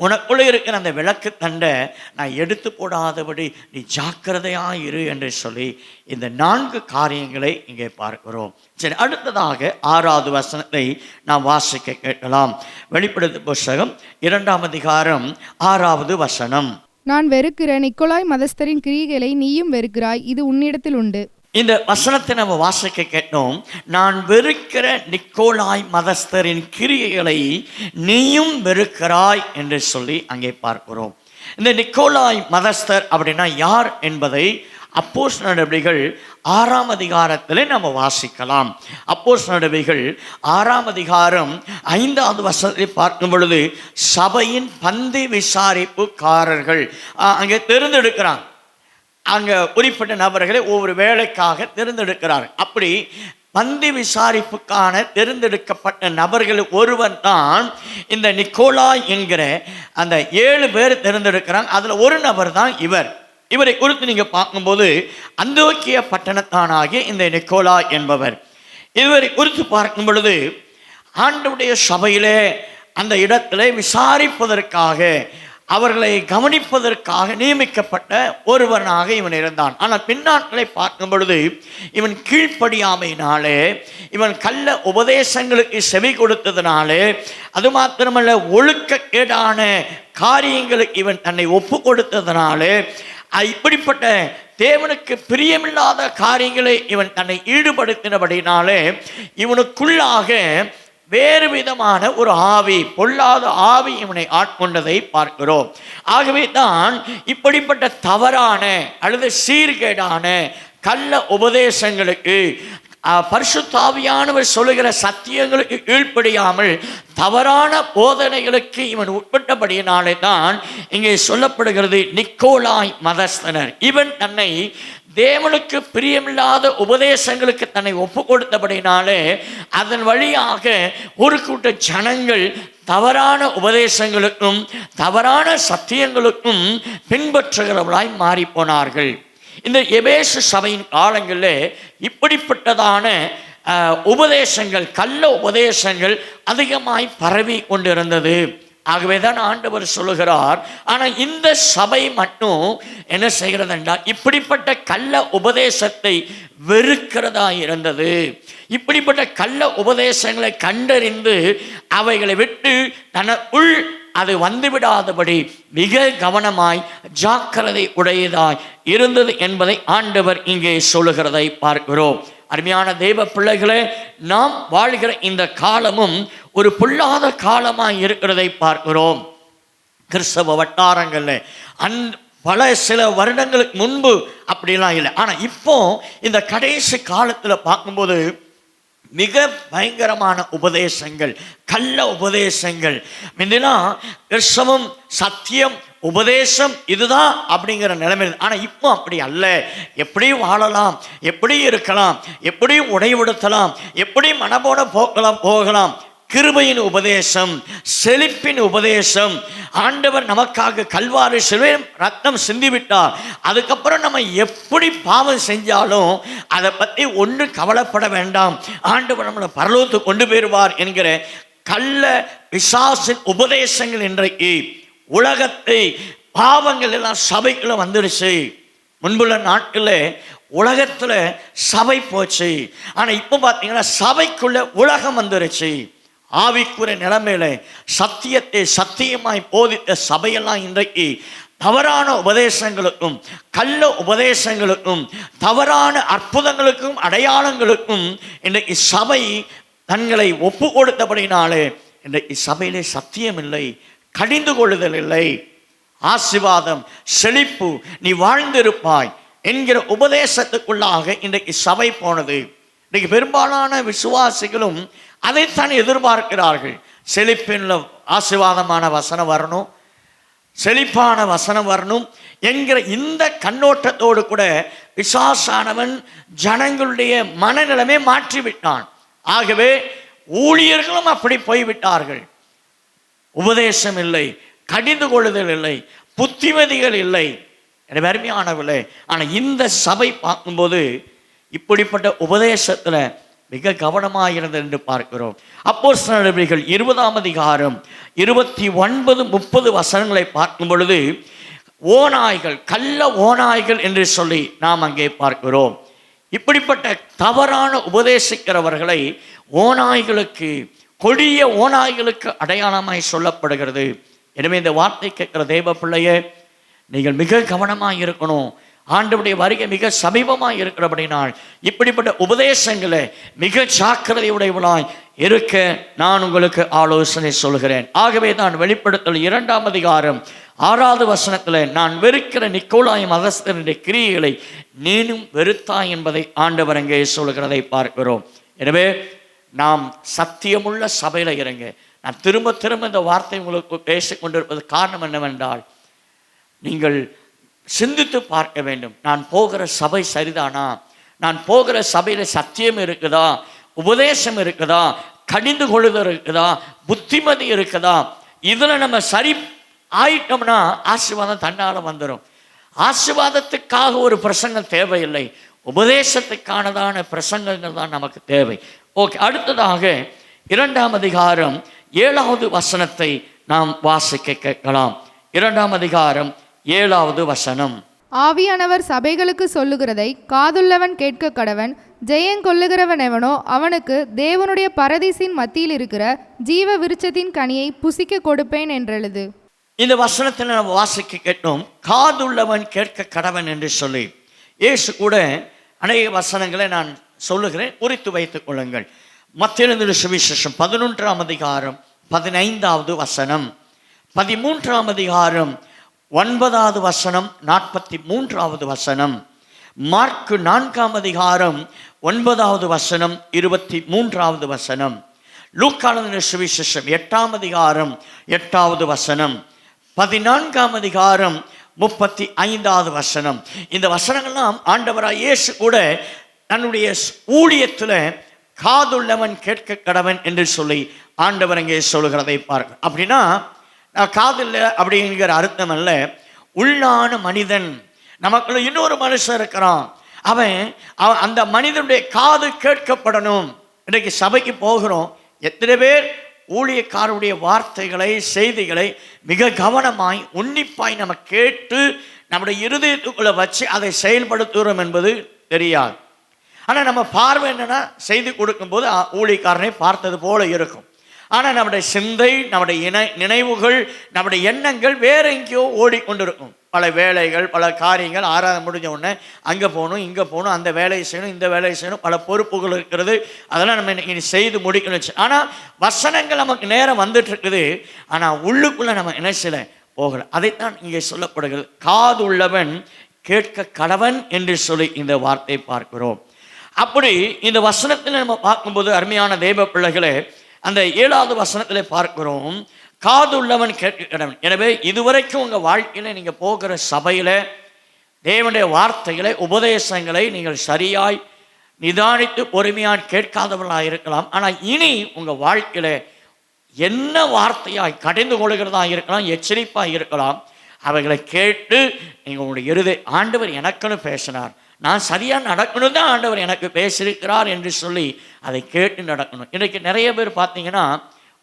A: உனக்குள்ள இருக்கிற அந்த விளக்கு தண்டை நான் எடுத்து போடாதபடி நீ ஜாக்கிரதையாக இரு என்று சொல்லி இந்த 4 காரியங்களை இங்கே பார்க்கிறோம். சரி, அடுத்ததாக 6வது வசனத்தை நாம் வாசிக்க கேட்கலாம். வெளிப்படுத்தும் புத்தகம் 2ஆம் அதிகாரம் 6வது வசனம்.
B: நான் வெறுக்கிற நிக்கோலாய் மதஸ்தரின் கிரியைகளை நீயும் வெறுக்கிறாய், இது உன்னிடத்தில் உண்டு.
A: இந்த வசனத்தை நம்ம வாசிக்க கேட்டோம். நான் வெறுக்கிற நிக்கோலாய் மதஸ்தரின் கிரியைகளை நீயும் வெறுக்கிறாய் என்று சொல்லி அங்கே பார்க்கிறோம். இந்த நிக்கோலாய் மதஸ்தர் அப்படின்னா யார் என்பதை அப்போஸ்தலர் நடவடிக்கைகள் 6ஆம் அதிகாரத்தில் நம்ம வாசிக்கலாம். அப்போஸ்தலர் நடவடிக்கைகள் 6ஆம் அதிகாரம் 5வது வசனத்தை பார்க்கும் பொழுது, சபையின் பந்தி விசாரிப்புக்காரர்கள் அங்கே தேர்ந்தெடுக்கிறாங்க. அங்கே குறிப்பிட்ட நபர்களை ஒவ்வொரு வேலைக்காக தேர்ந்தெடுக்கிறார். அப்படி பந்தி விசாரிப்புக்கான தேர்ந்தெடுக்கப்பட்ட நபர்கள் ஒருவன் தான் இந்த நிக்கோலாய் என்கிற அந்த 7 பேர் தேர்ந்தெடுக்கிறாங்க. அதில் ஒரு நபர் தான் இவர். இவரை குறித்து நீங்கள் பார்க்கும்போது அந்தோக்கிய பட்டணத்தானாகிய இந்த நிக்கோலாய் என்பவர். இவரை குறித்து பார்க்கும் பொழுது ஆண்டவருடைய சபையிலே அந்த இடத்துல விசாரிப்பதற்காக, அவர்களை கவனிப்பதற்காக நியமிக்கப்பட்ட ஒருவனாக இவன் இருந்தான். ஆனால் பின்னாட்களை பார்க்கும் பொழுது இவன் கீழ்ப்படியாமையினாலே, இவன் கள்ள உபதேசங்களுக்கு செவி கொடுத்ததினாலே, அது மாத்திரமல்ல ஒழுக்கக்கேடான காரியங்களுக்கு இவன் தன்னை ஒப்பு கொடுத்ததினாலே, இப்படிப்பட்ட தேவனுக்கு பிரியமில்லாத காரியங்களை இவன் தன்னை ஈடுபடுத்தினபடினாலே இவனுக்குள்ளாக வேறு விதமான ஒரு ஆவி, பொல்லாத ஆவி இவனை ஆட்கொண்டதை பார்க்கிறோம். ஆகவே தான் இப்படிப்பட்ட தவறான அல்லது சீர்கேடான கள்ள உபதேசங்களுக்கு, பரிசுத்த ஆவியானவர் சொல்லுகிற சத்தியங்களுக்கு கீழ்ப்படியாமல் தவறான போதனைகளுக்கு இவன் உட்பட்டபடியினாலே தான் இங்கே சொல்லப்படுகிறது நிக்கோலாய் மதஸ்தனர். இவன் தன்னை தேவனுக்கு பிரியமில்லாத உபதேசங்களுக்கு தன்னை ஒப்பு கொடுத்தபடினாலே அதன் வழியாக ஒரு கூட்ட ஜனங்கள் தவறான உபதேசங்களுக்கும் தவறான சத்தியங்களுக்கும் பின்பற்றுகிறவர்களாய் மாறிப்போனார்கள். இந்த எபேசு சபையின் காலங்களில் இப்படிப்பட்டதான உபதேசங்கள், கள்ள உபதேசங்கள் அதிகமாய் பரவி கொண்டிருந்தது. ஆகவே தான் ஆண்டவர் சொல்லுகிறார், ஆனால் இந்த சபை மட்டும் என்ன செய்கிறது என்றால் இப்படிப்பட்ட கள்ள உபதேசத்தை வெறுக்கிறதா இருந்தது. இப்படிப்பட்ட கள்ள உபதேசங்களை கண்டறிந்து அவைகளை விட்டு தனக்குள் அது வந்துவிடாதபடி மிக கவனமாய் ஜாக்கிரதை உடையதாய் இருந்தது என்பதை ஆண்டவர் இங்கே சொல்லுகிறதை பார்க்கிறோம். அருமையான தேவ பிள்ளைகளே, நாம் வாழ்கிற இந்த காலமும் ஒரு பொல்லாத காலமாய் இருக்கிறதை பார்க்கிறோம். கிறிஸ்தவ வட்டாரங்களில் சில வருடங்களுக்கு முன்பு அப்படிலாம் இல்லை. ஆனால் இப்போ இந்த கடைசி காலத்தில் பார்க்கும்போது மிக பயங்கரமான உபதேசங்கள், கள்ள உபதேசங்கள். முன்னெல்லாம் கிறிஸ்தவம், சத்தியம், உபதேசம் இதுதான் அப்படிங்கிற நிலைமையில். ஆனால் இப்போ அப்படி அல்ல. எப்படி வாழலாம், எப்படி இருக்கலாம், எப்படி உடைவுடுத்தலாம், எப்படி மனபோட போகலாம், கிருபையின் உபதேசம், செழிப்பின் உபதேசம். ஆண்டவர் நமக்காக கல்வாரி சிலுவையில் ரத்தம் சிந்திவிட்டார். அதுக்கப்புறம் நம்ம எப்படி பாவம் செஞ்சாலும் அதை பற்றி ஒன்றும் கவலைப்பட வேண்டாம், ஆண்டவர் நம்மளை பரலோகத்துக்கு கொண்டு போயிடுவார் என்கிற கள்ள பிசாசின் உபதேசங்கள் இன்றைக்கு உலகத்தை, பாவங்கள் எல்லாம் சபைக்குள்ள வந்துடுச்சு. முன்புள்ள நாட்களில் உலகத்தில் சபை போச்சு. ஆனால் இப்போ பார்த்தீங்கன்னா சபைக்குள்ள உலகம் வந்துருச்சு. ஆவிக்குரிய நிலைமையில சத்தியத்தை சத்தியமாய் போதித்த சபையெல்லாம் இன்றைக்கு தவறான உபதேசங்களுக்கும் கள்ள உபதேசங்களுக்கும் தவறான அற்புதங்களுக்கும் அடையாளங்களுக்கும் இன்றைக்கு சபை தங்களை ஒப்பு கொடுத்தபடினாலே இன்றைக்கு சபையிலே சத்தியம் இல்லை, கடிந்து கொள்ளுதல் இல்லை, ஆசீர்வாதம், செழிப்பு, நீ வாழ்ந்திருப்பாய் என்கிற உபதேசத்துக்குள்ளாக இன்றைக்கு சபை போனது. இன்னைக்கு பெரும்பாலான விசுவாசிகளும் அதைத்தான் எதிர்பார்க்கிறார்கள். செழிப்பின் ஆசீர்வாதமான வசனம் வரணும், செழிப்பான வசனம் வரணும் என்கிற இந்த கண்ணோட்டத்தோடு கூட பிசாசானவன் ஜனங்களுடைய மனநிலைமை மாற்றிவிட்டான். ஆகவே ஊழியர்களும் அப்படி போய்விட்டார்கள். உபதேசம் இல்லை, கடிந்து கொள்ளுதல் இல்லை, புத்திமதிகள் இல்லை. எனவே அருமையானவர்களே, ஆனால் இந்த சபை பார்க்கும்போது இப்படிப்பட்ட உபதேசத்தில் மிக கவனமாக இருந்தது என்று பார்க்கிறோம். அப்போஸ்தலர் நடவடிக்கைகள் 20ஆம் அதிகாரம் 29, 30 வசனங்களை பார்க்கும் பொழுது ஓநாய்கள், கள்ள ஓநாய்கள் என்று சொல்லி நாம் அங்கே பார்க்கிறோம். இப்படிப்பட்ட தவறான உபதேசிக்கிறவர்களை ஓநாய்களுக்கு, கொடிய ஓநாய்களுக்கு அடையாளமாய் சொல்லப்படுகிறது. எனவே இந்த வார்த்தை கேட்கிற தேவ பிள்ளையே, நீங்கள் மிக கவனமாக இருக்கணும். ஆண்டவருடைய வருகை மிக சமீபமாக இருக்கிறபடினால் இப்படிப்பட்ட உபதேசங்களை மிக ஜாக்கிரதையுடையவளாய் இருக்க நான் உங்களுக்கு ஆலோசனை சொல்கிறேன். ஆகவே தான் வெளிப்படுத்தல் 2ஆம் அதிகாரம் 6வது வசனத்தில், நான் வெறுக்கிற நிக்கோலாய் மதஸ்தருடைய கிரியைகளை நீனும் வெறுத்தாய் என்பதை ஆண்டவர் அங்கே சொல்கிறதை பார்க்கிறோம். எனவே நாம் சத்தியமுள்ள சபையில் இருங்க. நான் திரும்ப திரும்ப இந்த வார்த்தை உங்களுக்கு பேசிக்கொண்டிருப்பது காரணம் என்னவென்றால், நீங்கள் சிந்தித்து பார்க்க வேண்டும். நான் போகிற சபை சரிதானா? நான் போகிற சபையில் சத்தியம் இருக்குதா? உபதேசம் இருக்குதா? கடிந்து கொள்ளுதல் இருக்குதா? புத்திமதி இருக்குதா? இதில் நம்ம சரி ஆயிட்டோம்னா ஆசீர்வாதம் தன்னால் வந்துடும். ஆசீர்வாதத்துக்காக ஒரு பிரசங்கம் தேவையில்லை, உபதேசத்துக்கானதான பிரசங்கங்கள் தான் நமக்கு தேவை. ஓகே, அடுத்ததாக 2ஆம் அதிகாரம் 7வது வசனத்தை நாம் வாசிக்க கேட்கலாம். 2ஆம் அதிகாரம் 7வது வசனம்.
B: ஆவியானவர் சபைகளுக்கு சொல்லுகிறதை காதுள்ளவன் கேட்க கடவன். ஜெயங்கொள்ளுகிறவன் எவனோ அவனுக்கு தேவனுடைய பரதீசின் மத்தியில் இருக்கிற ஜீவ விருட்சத்தின் கனியை புசிக்க கொடுப்பேன் என்றெழுது.
A: இந்த வசனத்தில் நம்ம வாசிக்க கேட்டோம், காதுள்ளவன் கேட்க கடவன் என்று சொல்லி. இயேசு கூட அநேக வசனங்களை நான் சொல்லுகிறேன், குறித்து வைத்துக் கொள்ளுங்கள். மத்தேயு எழுதின சுவிசேஷம் 11ஆம் அதிகாரம் 15வது வசனம், 13ஆம் அதிகாரம் 9வது வசனம், 43வது வசனம், மார்க்கு 4ஆம் அதிகாரம் 9வது வசனம், 23வது வசனம், லூக்கா எழுதின சுவிசேஷம் 8ஆம் அதிகாரம் 8வது வசனம், 14ஆம் அதிகாரம் 35வது வசனம். இந்த வசனங்கள்லாம் ஆண்டவராய் இயேசு கூட தன்னுடைய ஊழியத்தில் காதுள்ளவன் கேட்க கடவன் என்று சொல்லி ஆண்டவர் அங்கே சொல்கிறதை பார்க்க. அப்படின்னா காதில் அப்படிங்கிற அர்த்தம் அல்ல, உள்ளான மனிதன், நமக்குள்ள இன்னொரு மனுஷன் இருக்கிறான், அவன் அந்த மனிதனுடைய காது கேட்கப்படணும். இன்றைக்கு சபைக்கு போகிறோம், எத்தனை பேர் ஊழியக்காரருடைய வார்த்தைகளை, செய்திகளை மிக கவனமாய் உன்னிப்பாய் நம்ம கேட்டு நம்முடைய இருதயத்துக்குள்ள வச்சு அதை செயல்படுத்துகிறோம் என்பது தெரியாது. ஆனால் நம்ம பார்வை என்னன்னா, செய்தி கொடுக்கும்போது ஊழியக்காரனை பார்த்தது போல இருக்கும். ஆனால் நம்முடைய சிந்தை, நம்முடைய நினைவுகள், நம்முடைய எண்ணங்கள் வேற எங்கேயோ ஓடிக்கொண்டிருக்கும். பல வேலைகள், பல காரியங்கள், ஆராதனை முடிஞ்ச உடனே அங்கே போகணும், இங்கே போகணும், அந்த வேலையை செய்யணும், இந்த வேலையை செய்யணும், பல பொறுப்புகள் இருக்கிறது, அதெல்லாம் நம்ம இன்னைக்கு செய்து முடிக்கணும். ஆனால் வசனங்கள் நமக்கு நேரம் வந்துட்டு இருக்குது, ஆனால் உள்ளுக்குள்ளே நம்ம என்ன செய்யலை, போகலை. அதைத்தான் இங்கே சொல்லப்படுகிறது, காது உள்ளவன் கேட்க கடவன் என்று சொல்லி இந்த வார்த்தை பார்க்கிறோம். அப்படி இந்த வசனத்தில் நம்ம பார்க்கும்போது அருமையான தேவ பிள்ளைகளே, அந்த 7வது வசனத்தில் பார்க்கிறோம், காது உள்ளவன் கேட்க கடவன். எனவே இதுவரைக்கும் உங்கள் வாழ்க்கையில் நீங்கள் போகிற சபையில் தேவனுடைய வார்த்தைகளை, உபதேசங்களை நீங்கள் சரியாய் நிதானித்து பொறுமையாய் கேட்காதவர்களாக இருக்கலாம். ஆனால் இனி உங்கள் வாழ்க்கையில் என்ன வார்த்தையாய் கடிந்து கொள்கிறதா இருக்கலாம், எச்சரிப்பாக இருக்கலாம், அவைகளை கேட்டு நீங்கள் உங்களுடைய ஆண்டவர் எனக்குன்னு பேசினார், நான் சரியாக நடக்கணும் தான் ஆண்டவர் எனக்கு பேசியிருக்கிறார் என்று சொல்லி அதை கேட்டு நடக்கணும். இன்றைக்கு நிறைய பேர் பார்த்தீங்கன்னா,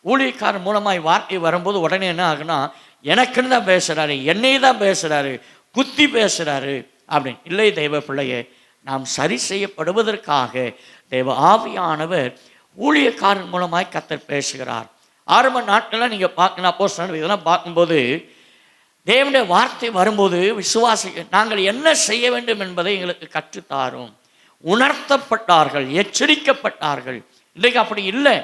A: ஊழியக்காரர் மூலமாய் வார்த்தை வரும்போது உடனே என்ன ஆகுனா, எனக்குன்னு தான் பேசுகிறாரு, என்னை தான் பேசுகிறாரு, குத்தி பேசுகிறாரு அப்படின்னு. இல்லை தெய்வ பிள்ளையே, நாம் சரி செய்யப்படுவதற்காக தெய்வ ஆவியானவர் ஊழியக்காரன் மூலமாய் கர்த்தர் பேசுகிறார். ஆரம்ப நாட்கள்லாம் நீங்கள் பார்க்கணும், அப்போஸ்தலர் இதெல்லாம் பார்க்கும்போது தேவனுடைய வார்த்தை வரும்போது விசுவாசிக்க நாங்கள் என்ன செய்ய வேண்டும் என்பதை எங்களுக்கு கற்றுத்தாரும், உணர்த்தப்பட்டார்கள், எச்சரிக்கப்பட்டார்கள். இன்றைக்கு அப்படி இல்லை.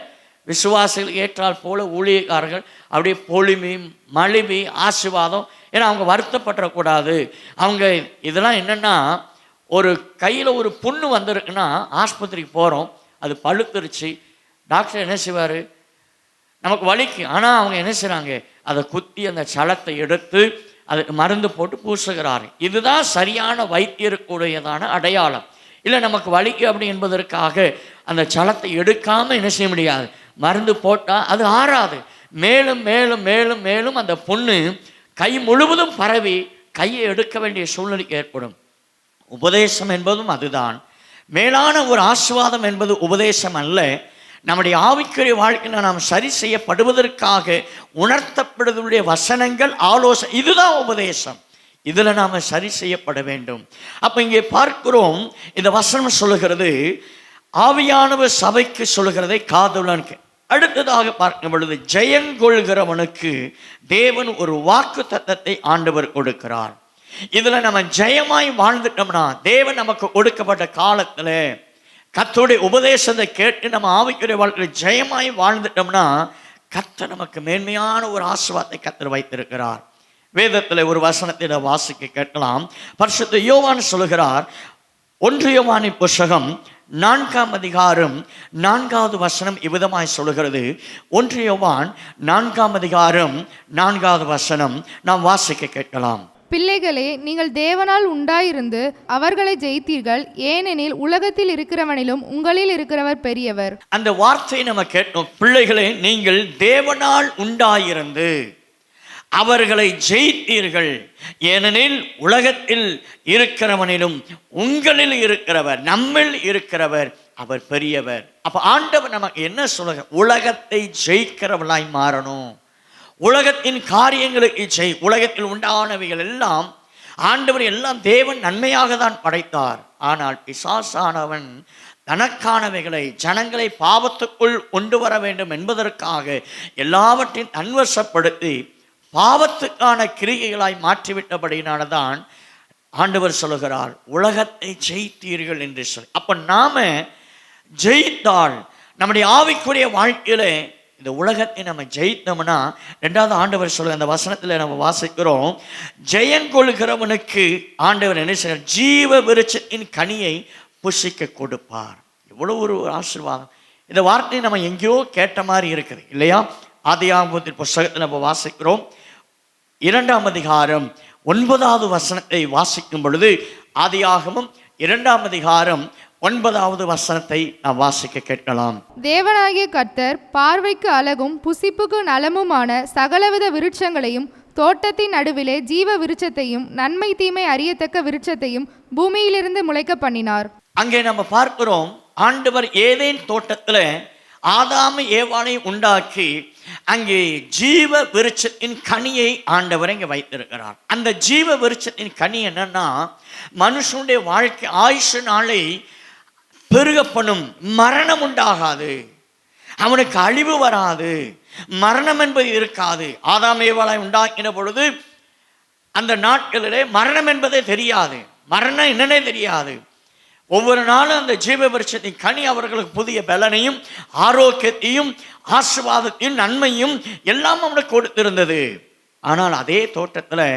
A: விசுவாசிகள் ஏற்றால் போல ஊழியக்காரர்கள் அப்படியே பொலிமி மலிமி ஆசீர்வாதம், ஏன்னா அவங்க வருத்தப்படக்கூடாது. அவங்க இதெல்லாம் என்னென்னா ஒரு கையில் ஒரு புண்ணு வந்திருக்குன்னா ஆஸ்பத்திரிக்கு போகிறோம், அது பழுத்துருச்சு, டாக்டர் என்ன செய்வார், நமக்கு வலிக்கு, ஆனால் அவங்க என்ன செய்கிறாங்க, அதை குத்தி அந்த சலத்தை எடுத்து அதுக்கு மருந்து போட்டு பூசுகிறாரு. இதுதான் சரியான வைத்தியருக்குடையதான அடையாளம். இல்லை நமக்கு வலிக்கு அப்படி என்பதற்காக அந்த சலத்தை எடுக்காமல் என்ன செய்ய முடியாது, மருந்து போட்டால் அது ஆறாது. மேலும் மேலும் மேலும் மேலும் அந்த புண்ணு கை முழுவதும் பரவி கையை எடுக்க வேண்டிய சூழ்நிலை ஏற்படும். உபதேசம் என்பதும் அதுதான். மேலான ஒரு ஆசீர்வாதம் என்பது உபதேசம் அல்ல, நம்முடைய ஆவிக்குரிய வாழ்க்கையில் நாம் சரி செய்யப்படுவதற்காக உணர்த்தப்படுவதுடைய வசனங்கள், ஆலோசனை, இதுதான் உபதேசம். இதில் நாம் சரி செய்யப்பட வேண்டும். அப்போ இங்கே பார்க்கிறோம், இந்த வசனம் சொல்லுகிறது, ஆவியானவர் சபைக்கு சொல்லுகிறதை காதுலனுக்கு. அடுத்ததாக பார்க்கும் பொழுது, ஜெயங்கொள்கிறவனுக்கு தேவன் ஒரு வாக்கு தத்தத்தை ஆண்டவர் கொடுக்கிறார். இதில் நம்ம ஜெயமாய் வாழ்ந்துட்டோம்னா, தேவன் நமக்கு கொடுக்கப்பட்ட காலத்தில் கர்த்தருடைய உபதேசத்தை கேட்டு நம்ம ஆவிக்குரிய வாழ்க்கையில் ஜெயமாய் வாழ்ந்துட்டோம்னா, கர்த்தர் நமக்கு மேன்மையான ஒரு ஆசீர்வாதத்தை கர்த்தர் வைத்திருக்கிறார். வேதத்தில் ஒரு வசனத்தை வாசிக்க கேட்கலாம். பரிசுத்த யோவான் சொல்லுகிறார், 1 யோவானின் புத்தகம் 4ஆம் அதிகாரம் 4வது வசனம் இவ்விதமாய் சொல்லுகிறது. 1 யோவான் 4ஆம் அதிகாரம் 4வது வசனம் நாம் வாசிக்க கேட்கலாம்.
B: பிள்ளைகளே, நீங்கள் தேவனால் உண்டாயிருந்து அவர்களை ஜெயித்தீர்கள், ஏனெனில் உலகத்தில் இருக்கிறவனிலும் உங்களில் இருக்கிறவர் பெரியவர்.
A: அந்த வார்த்தையை நம்ம கேட்டோம். பிள்ளைகளே, நீங்கள் தேவனால் உண்டாயிருந்து அவர்களை ஜெயித்தீர்கள், ஏனெனில் உலகத்தில் இருக்கிறவனிலும் உங்களில் இருக்கிறவர், நம்மில் இருக்கிறவர் அவர் பெரியவர். அப்ப ஆண்டவர் நமக்கு என்ன சொல்லுங்க, உலகத்தை ஜெயிக்கிறவளாய் மாறணும். உலகத்தின் காரியங்களுக்கு உலகத்தில் உண்டானவைகள் எல்லாம் ஆண்டவர் எல்லாம் தேவன் நன்மையாக தான் படைத்தார். ஆனால் பிசாசானவன் தனக்கானவைகளை, ஜனங்களை பாவத்துக்குள் கொண்டு வர வேண்டும் என்பதற்காக எல்லாவற்றையும் தன்வசப்படுத்தி பாவத்துக்கான கிரியைகளாய் மாற்றிவிட்டபடியினால்தான் ஆண்டவர் சொல்லுகிறார், உலகத்தை ஜெயித்தீர்கள் என்று சொல்லி. அப்போ நாம ஜெயித்தால் நம்முடைய ஆவிக்குரிய வாழ்க்கையில இந்த உலகத்தை நம்ம ஜெயித்தோம்னா, 2வது ஆண்டவர் சொல்லுங்க, அந்த வசனத்தில் நம்ம வாசிக்கிறோம், ஜெயங்கொள்கிறவனுக்கு ஆண்டவர் என்ன செய்கிறார், ஜீவ விருட்சத்தின் கனியை புசிக்க கொடுப்பார். இவ்வளோ ஒரு ஆசீர்வாதம். இந்த வார்த்தையை நம்ம எங்கேயோ கேட்ட மாதிரி இருக்குது இல்லையா? ஆதியாகமத்தின் புஸ்தகத்தில் நம்ம வாசிக்கிறோம், 2ஆம் அதிகாரம் 9வது வசனத்தை வாசிக்கும் பொழுது, ஆதியாகமம் 2ஆம் அதிகாரம் 9வது வசனத்தை நாம் வாசிக்க கேட்கலாம்.
B: தேவனாகிய கர்த்தர் பார்வைக்கு அழகும் புசிப்புக்கு நலமுமான சகலவித விருட்சங்களையும் தோட்டத்தின் நடுவிலே ஜீவ விருட்சத்தையும் நன்மை தீமை அறியத்தக்க விருட்சத்தையும் பூமியிலிருந்து முளைக்க பண்ணினார்.
A: அங்கே நம்ம பார்க்கிறோம், ஆண்டவர் ஏதேன் தோட்டத்தில் ஆதாம் ஏவாளை உண்டாக்கி அங்கே ஜீவ விருட்சத்தின் கனியை ஆண்டவர் இங்கே வைத்திருக்கிறார். அந்த ஜீவ விருட்சத்தின் கனி என்னன்னா, மனுஷனுடைய வாழ்க்கை ஆயுசு நாளை பெருகப்படும், மரணம் உண்டாகாது, அவனுக்கு அழிவு வராது, மரணம் என்பது இருக்காது. ஆதாம் ஏவாளை உண்டாக்கின பொழுது அந்த நாட்களிலே மரணம் என்பதே தெரியாது, மரணம் என்னன்னே தெரியாது. ஒவ்வொரு நாளும் அந்த ஜீவ விருட்சத்தின் கனி அவர்களுக்கு புதிய பலனையும் ஆரோக்கியத்தையும் ஆசீர்வாதத்தையும் நன்மையும் எல்லாம் அவனுக்கு கொடுத்திருந்தது. ஆனால் அதே தோட்டத்தில்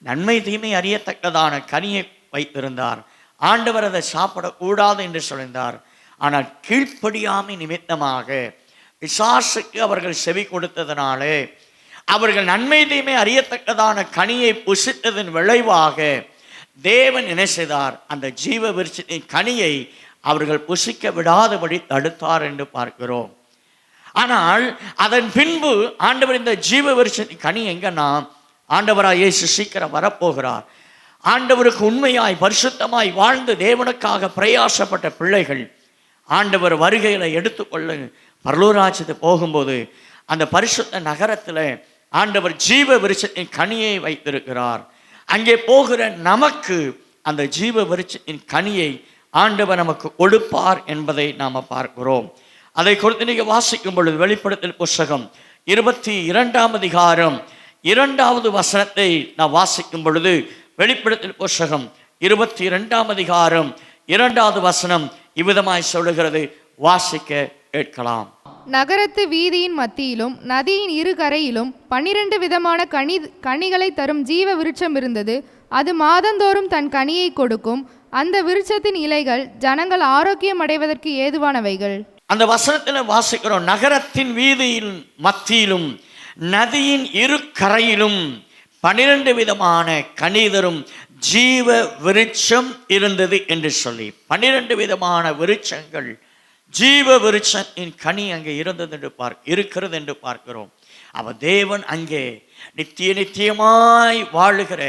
A: நன்மை தீமை அறியத்தக்கதான கனியை வைத்திருந்தார். ஆண்டவர் அதை சாப்பிடக்கூடாது என்று சொல்லியிருந்தார். ஆனால் கீழ்ப்படியாமை நிமித்தமாக பிசாசுக்கு அவர்கள் செவி கொடுத்ததினாலே, அவர்கள் நன்மை தீமை அறியத்தக்கதான கனியை புசித்ததன் விளைவாக தேவன் என்ன செய்தார், அந்த ஜீவ விருட்சத்தின் கனியை அவர்கள் புசிக்க விடாதபடி தடுத்தார் என்று பார்க்கிறோம். ஆனால் அதன் பின்பு ஆண்டவர் இந்த ஜீவ விருட்சத்தின் கனி எங்கன்னா, ஆண்டவராய் இயேசு சீக்கிரம் வரப்போகிறார். ஆண்டவருக்கு உண்மையாய் பரிசுத்தமாய் வாழ்ந்து தேவனுக்காக பிரயாசப்பட்ட பிள்ளைகள் ஆண்டவர் வருகையில் எடுத்துக்கொள்ள பரலோகராஜ்யத்துக்கு போகும்போது அந்த பரிசுத்த நகரத்தில் ஆண்டவர் ஜீவ விருட்சத்தின் கனியை வைத்திருக்கிறார். அங்கே போகிற நமக்கு அந்த ஜீவ விருட்சத்தின் கனியை ஆண்டவர் நமக்கு கொடுப்பார் என்பதை நாம் பார்க்கிறோம். அதை குறித்து நீங்கள் வாசிக்கும் பொழுது வெளிப்படுத்தல் புஸ்தகம் 22ஆம் அதிகாரம் 2வது வசனத்தை நான் வாசிக்கும் பொழுது, வெளிப்படுத்தல் புஸ்தகம் 22ஆம் அதிகாரம் 2வது வசனம் இவ்விதமாய் சொல்லுகிறது, வாசிக்க கேட்கலாம்.
B: நகரத்து வீதியின் மத்தியிலும் நதியின் இரு கரையிலும் 12 விதமான கனிகளை தரும் ஜீவ விருட்சம் இருந்தது. அது மாதந்தோறும் தன் கனியை கொடுக்கும். அந்த விருட்சத்தின் இலைகள் ஜனங்கள் ஆரோக்கியம் அடைவதற்கு ஏதுவானவைகள்.
A: அந்த வசனத்தில் வாசிக்கிறோம், நகரத்தின் வீதியின் மத்தியிலும் நதியின் இரு கரையிலும் 12 விதமான கனிதரும் ஜீவ விருட்சம் இருந்தது என்று சொல்லி 12 விதமான விருட்சங்கள், ஜீவ விருட்சத்தின் கனி அங்கே இருக்கிறது என்று பார்க்கிறோம். அவ தேவன் அங்கே நித்தியமாய் வாழுகிற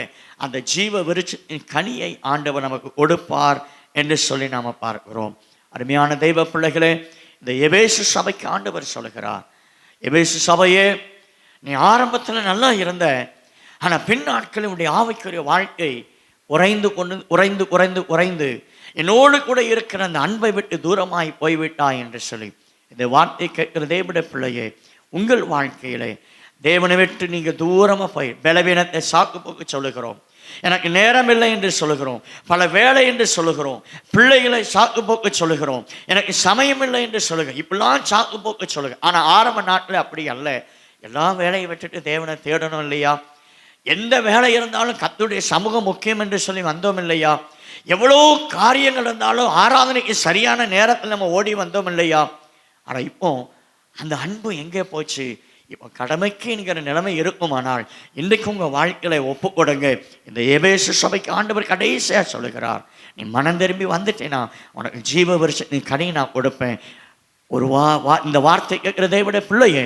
A: அந்த ஜீவ விருட்சத்தின் கனியை ஆண்டவர் நமக்கு கொடுப்பார் என்று சொல்லி நாம் பார்க்கிறோம். அருமையான தெய்வ பிள்ளைகளே, இந்த எபேசு சபைக்கு ஆண்டவர் சொல்கிறார், எபேசு சபையே, நீ ஆரம்பத்தில் நல்லா இருந்த, ஆனால் பின் நாட்களில் உடைய ஆவிக்குரிய வாழ்க்கை உறைந்து என்னோடு கூட இருக்கிற அந்த அன்பை விட்டு தூரமாய் போய்விட்டாய் என்று சொல்லி இந்த வார்த்தை கேட்கிற தேவனுடைய பிள்ளையே, உங்கள் வாழ்க்கையிலே தேவனை விட்டு நீங்கள் தூரமாக போய் பலவீனத்தை சாக்கு போக்கு சொல்லுகிறோம், எனக்கு நேரம் இல்லை என்று சொல்லுகிறோம், பல வேலை என்று சொல்லுகிறோம், பிள்ளைகளை சாக்கு போக்கு சொல்லுகிறோம், எனக்கு சமயம் இல்லை என்று சொல்லுகிறோம், இப்படிலாம் சாக்கு போக்கு சொல்லுங்க. ஆனால் ஆரம்ப நாட்டில் அப்படி அல்ல. எல்லா வேலையை விட்டுட்டு தேவனை தேடணும் இல்லையா? எந்த வேலை இருந்தாலும் கர்த்தருடைய சமூகம் முக்கியம் என்று சொல்லி வந்தோம் இல்லையா? எவ்வளோ காரியங்கள் இருந்தாலும் ஆராதனைக்கு சரியான நேரத்தில் நம்ம ஓடி வந்தோம் இல்லையா? ஆனால் இப்போ அந்த அன்பு எங்கே போச்சு? இப்போ கடமைக்கு என்கிற நிலைமை இருக்குமானால் இன்றைக்கு உங்கள் வாழ்க்கையை ஒப்பு கொடுங்க. இந்த எபேசு சபைக்கு ஆண்டவர் கடைசியாக சொல்லுகிறார், நீ மனம் திரும்பி வந்துட்டேனா உனக்கு ஜீவ விருட்சத்தின் கனியை நான் கொடுப்பேன். ஒரு இந்த வார்த்தை கேட்கிறதை விட பிள்ளையே,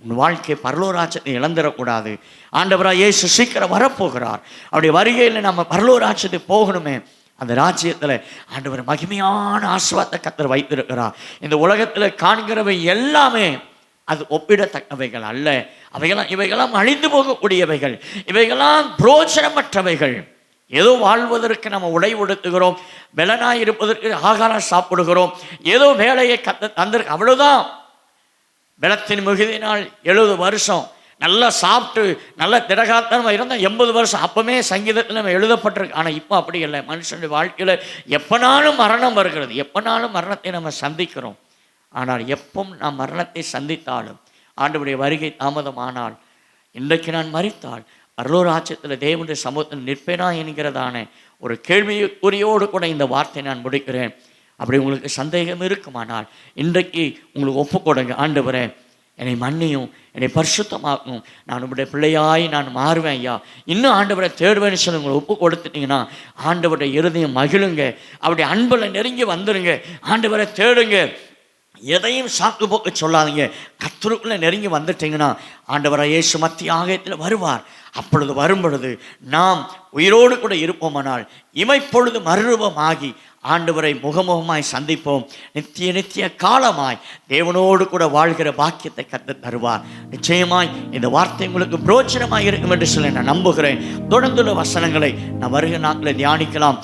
A: உன் வாழ்க்கை பரலோராட்சத்தை இழந்துடக்கூடாது. ஆண்டவராக இயேசு சீக்கிரம் வரப்போகிறார். அவருடைய வருகையில் நம்ம பரலோராட்சத்துக்கு போகணுமே. அந்த ராஜ்யத்தில் ஆண்டவர் மகிமையான ஆசீர்வாதத்தை கர்த்தர் வைத்திருக்கிறார். இந்த உலகத்தில் காண்கிறவை எல்லாமே அது ஒப்பிடத்தக்கவைகள் அல்ல. இவைகளாம் அழிந்து போகக்கூடியவைகள், இவைகளாம் புரோஜனமற்றவைகள். ஏதோ வாழ்வதற்கு நம்ம உடை உடுத்துகிறோம், பலனாய் இருப்பதற்கு ஆகாரம் சாப்பிடுகிறோம், ஏதோ வேலையை தந்திருக்கு, அவ்வளோதான். பலத்தின் மிகுதினால் 70 வருஷம் நல்லா சாப்பிட்டு நல்ல திடகாத்தனமாக இருந்தால் 80 வருஷம் அப்போமே சங்கீதத்தில் நம்ம எழுதப்பட்டிருக்கு. ஆனால் இப்போ அப்படி இல்லை. மனுஷனுடைய வாழ்க்கையில் எப்போனாலும் மரணம் வருகிறது, எப்போனாலும் மரணத்தை நம்ம சந்திக்கிறோம். ஆனால் எப்போ நாம் மரணத்தை சந்தித்தாலும் ஆண்டவருடைய வருகை தாமதமானால், இன்றைக்கு நான் மரித்தால் பரலோராஜ்யத்தில் தேவனுடைய சமூகத்தில் நிற்பேனா என்கிறதான ஒரு கேள்விக்குறியோடு கூட இந்த வார்த்தை நான் முடிக்கிறேன். அப்படி உங்களுக்கு சந்தேகம் இருக்குமானால் இன்றைக்கு உங்களுக்கு ஒப்பு கொடுங்க. ஆண்டவரே, என்னை மன்னியும், என்னை பரிசுத்தமாக்கும், நான் உங்களுடைய பிள்ளையாய் நான் மாறுவேன் ஐயா, இன்னும் ஆண்டவரை தேடுவேன்னு சொல்லி உங்களை ஒப்பு கொடுத்துட்டீங்கன்னா ஆண்டவருடைய இருதயம் மகிழுங்க. அவருடைய அன்பில் நெருங்கி வந்துடுங்க. ஆண்டவரை தேடுங்க, எதையும் சாக்கு போக்கு சொல்லாதீங்க. கர்த்தருக்குள்ளே நெருங்கி வந்துட்டீங்கன்னா ஆண்டவராக இயேசு மத்திய ஆகாயத்தில் வருவார். அப்பொழுது வரும்பொழுது நாம் உயிரோடு கூட இருப்போமானால் இமைப்பொழுது மறுரூபமாகி ஆண்டவரை முகமுகமாய் சந்திப்போம். நித்திய காலமாய் தேவனோடு கூட வாழ்கிற பாக்கியத்தை கர்த்தர் தருவார். நிச்சயமாய் இந்த வார்த்தை உங்களுக்கு பிரோஜனமாக இருக்கும் என்று சொல்லி நான் நம்புகிறேன். தொடர்ந்துள்ள வசனங்களை நான் வருகிற நாட்களை தியானிக்கலாம்.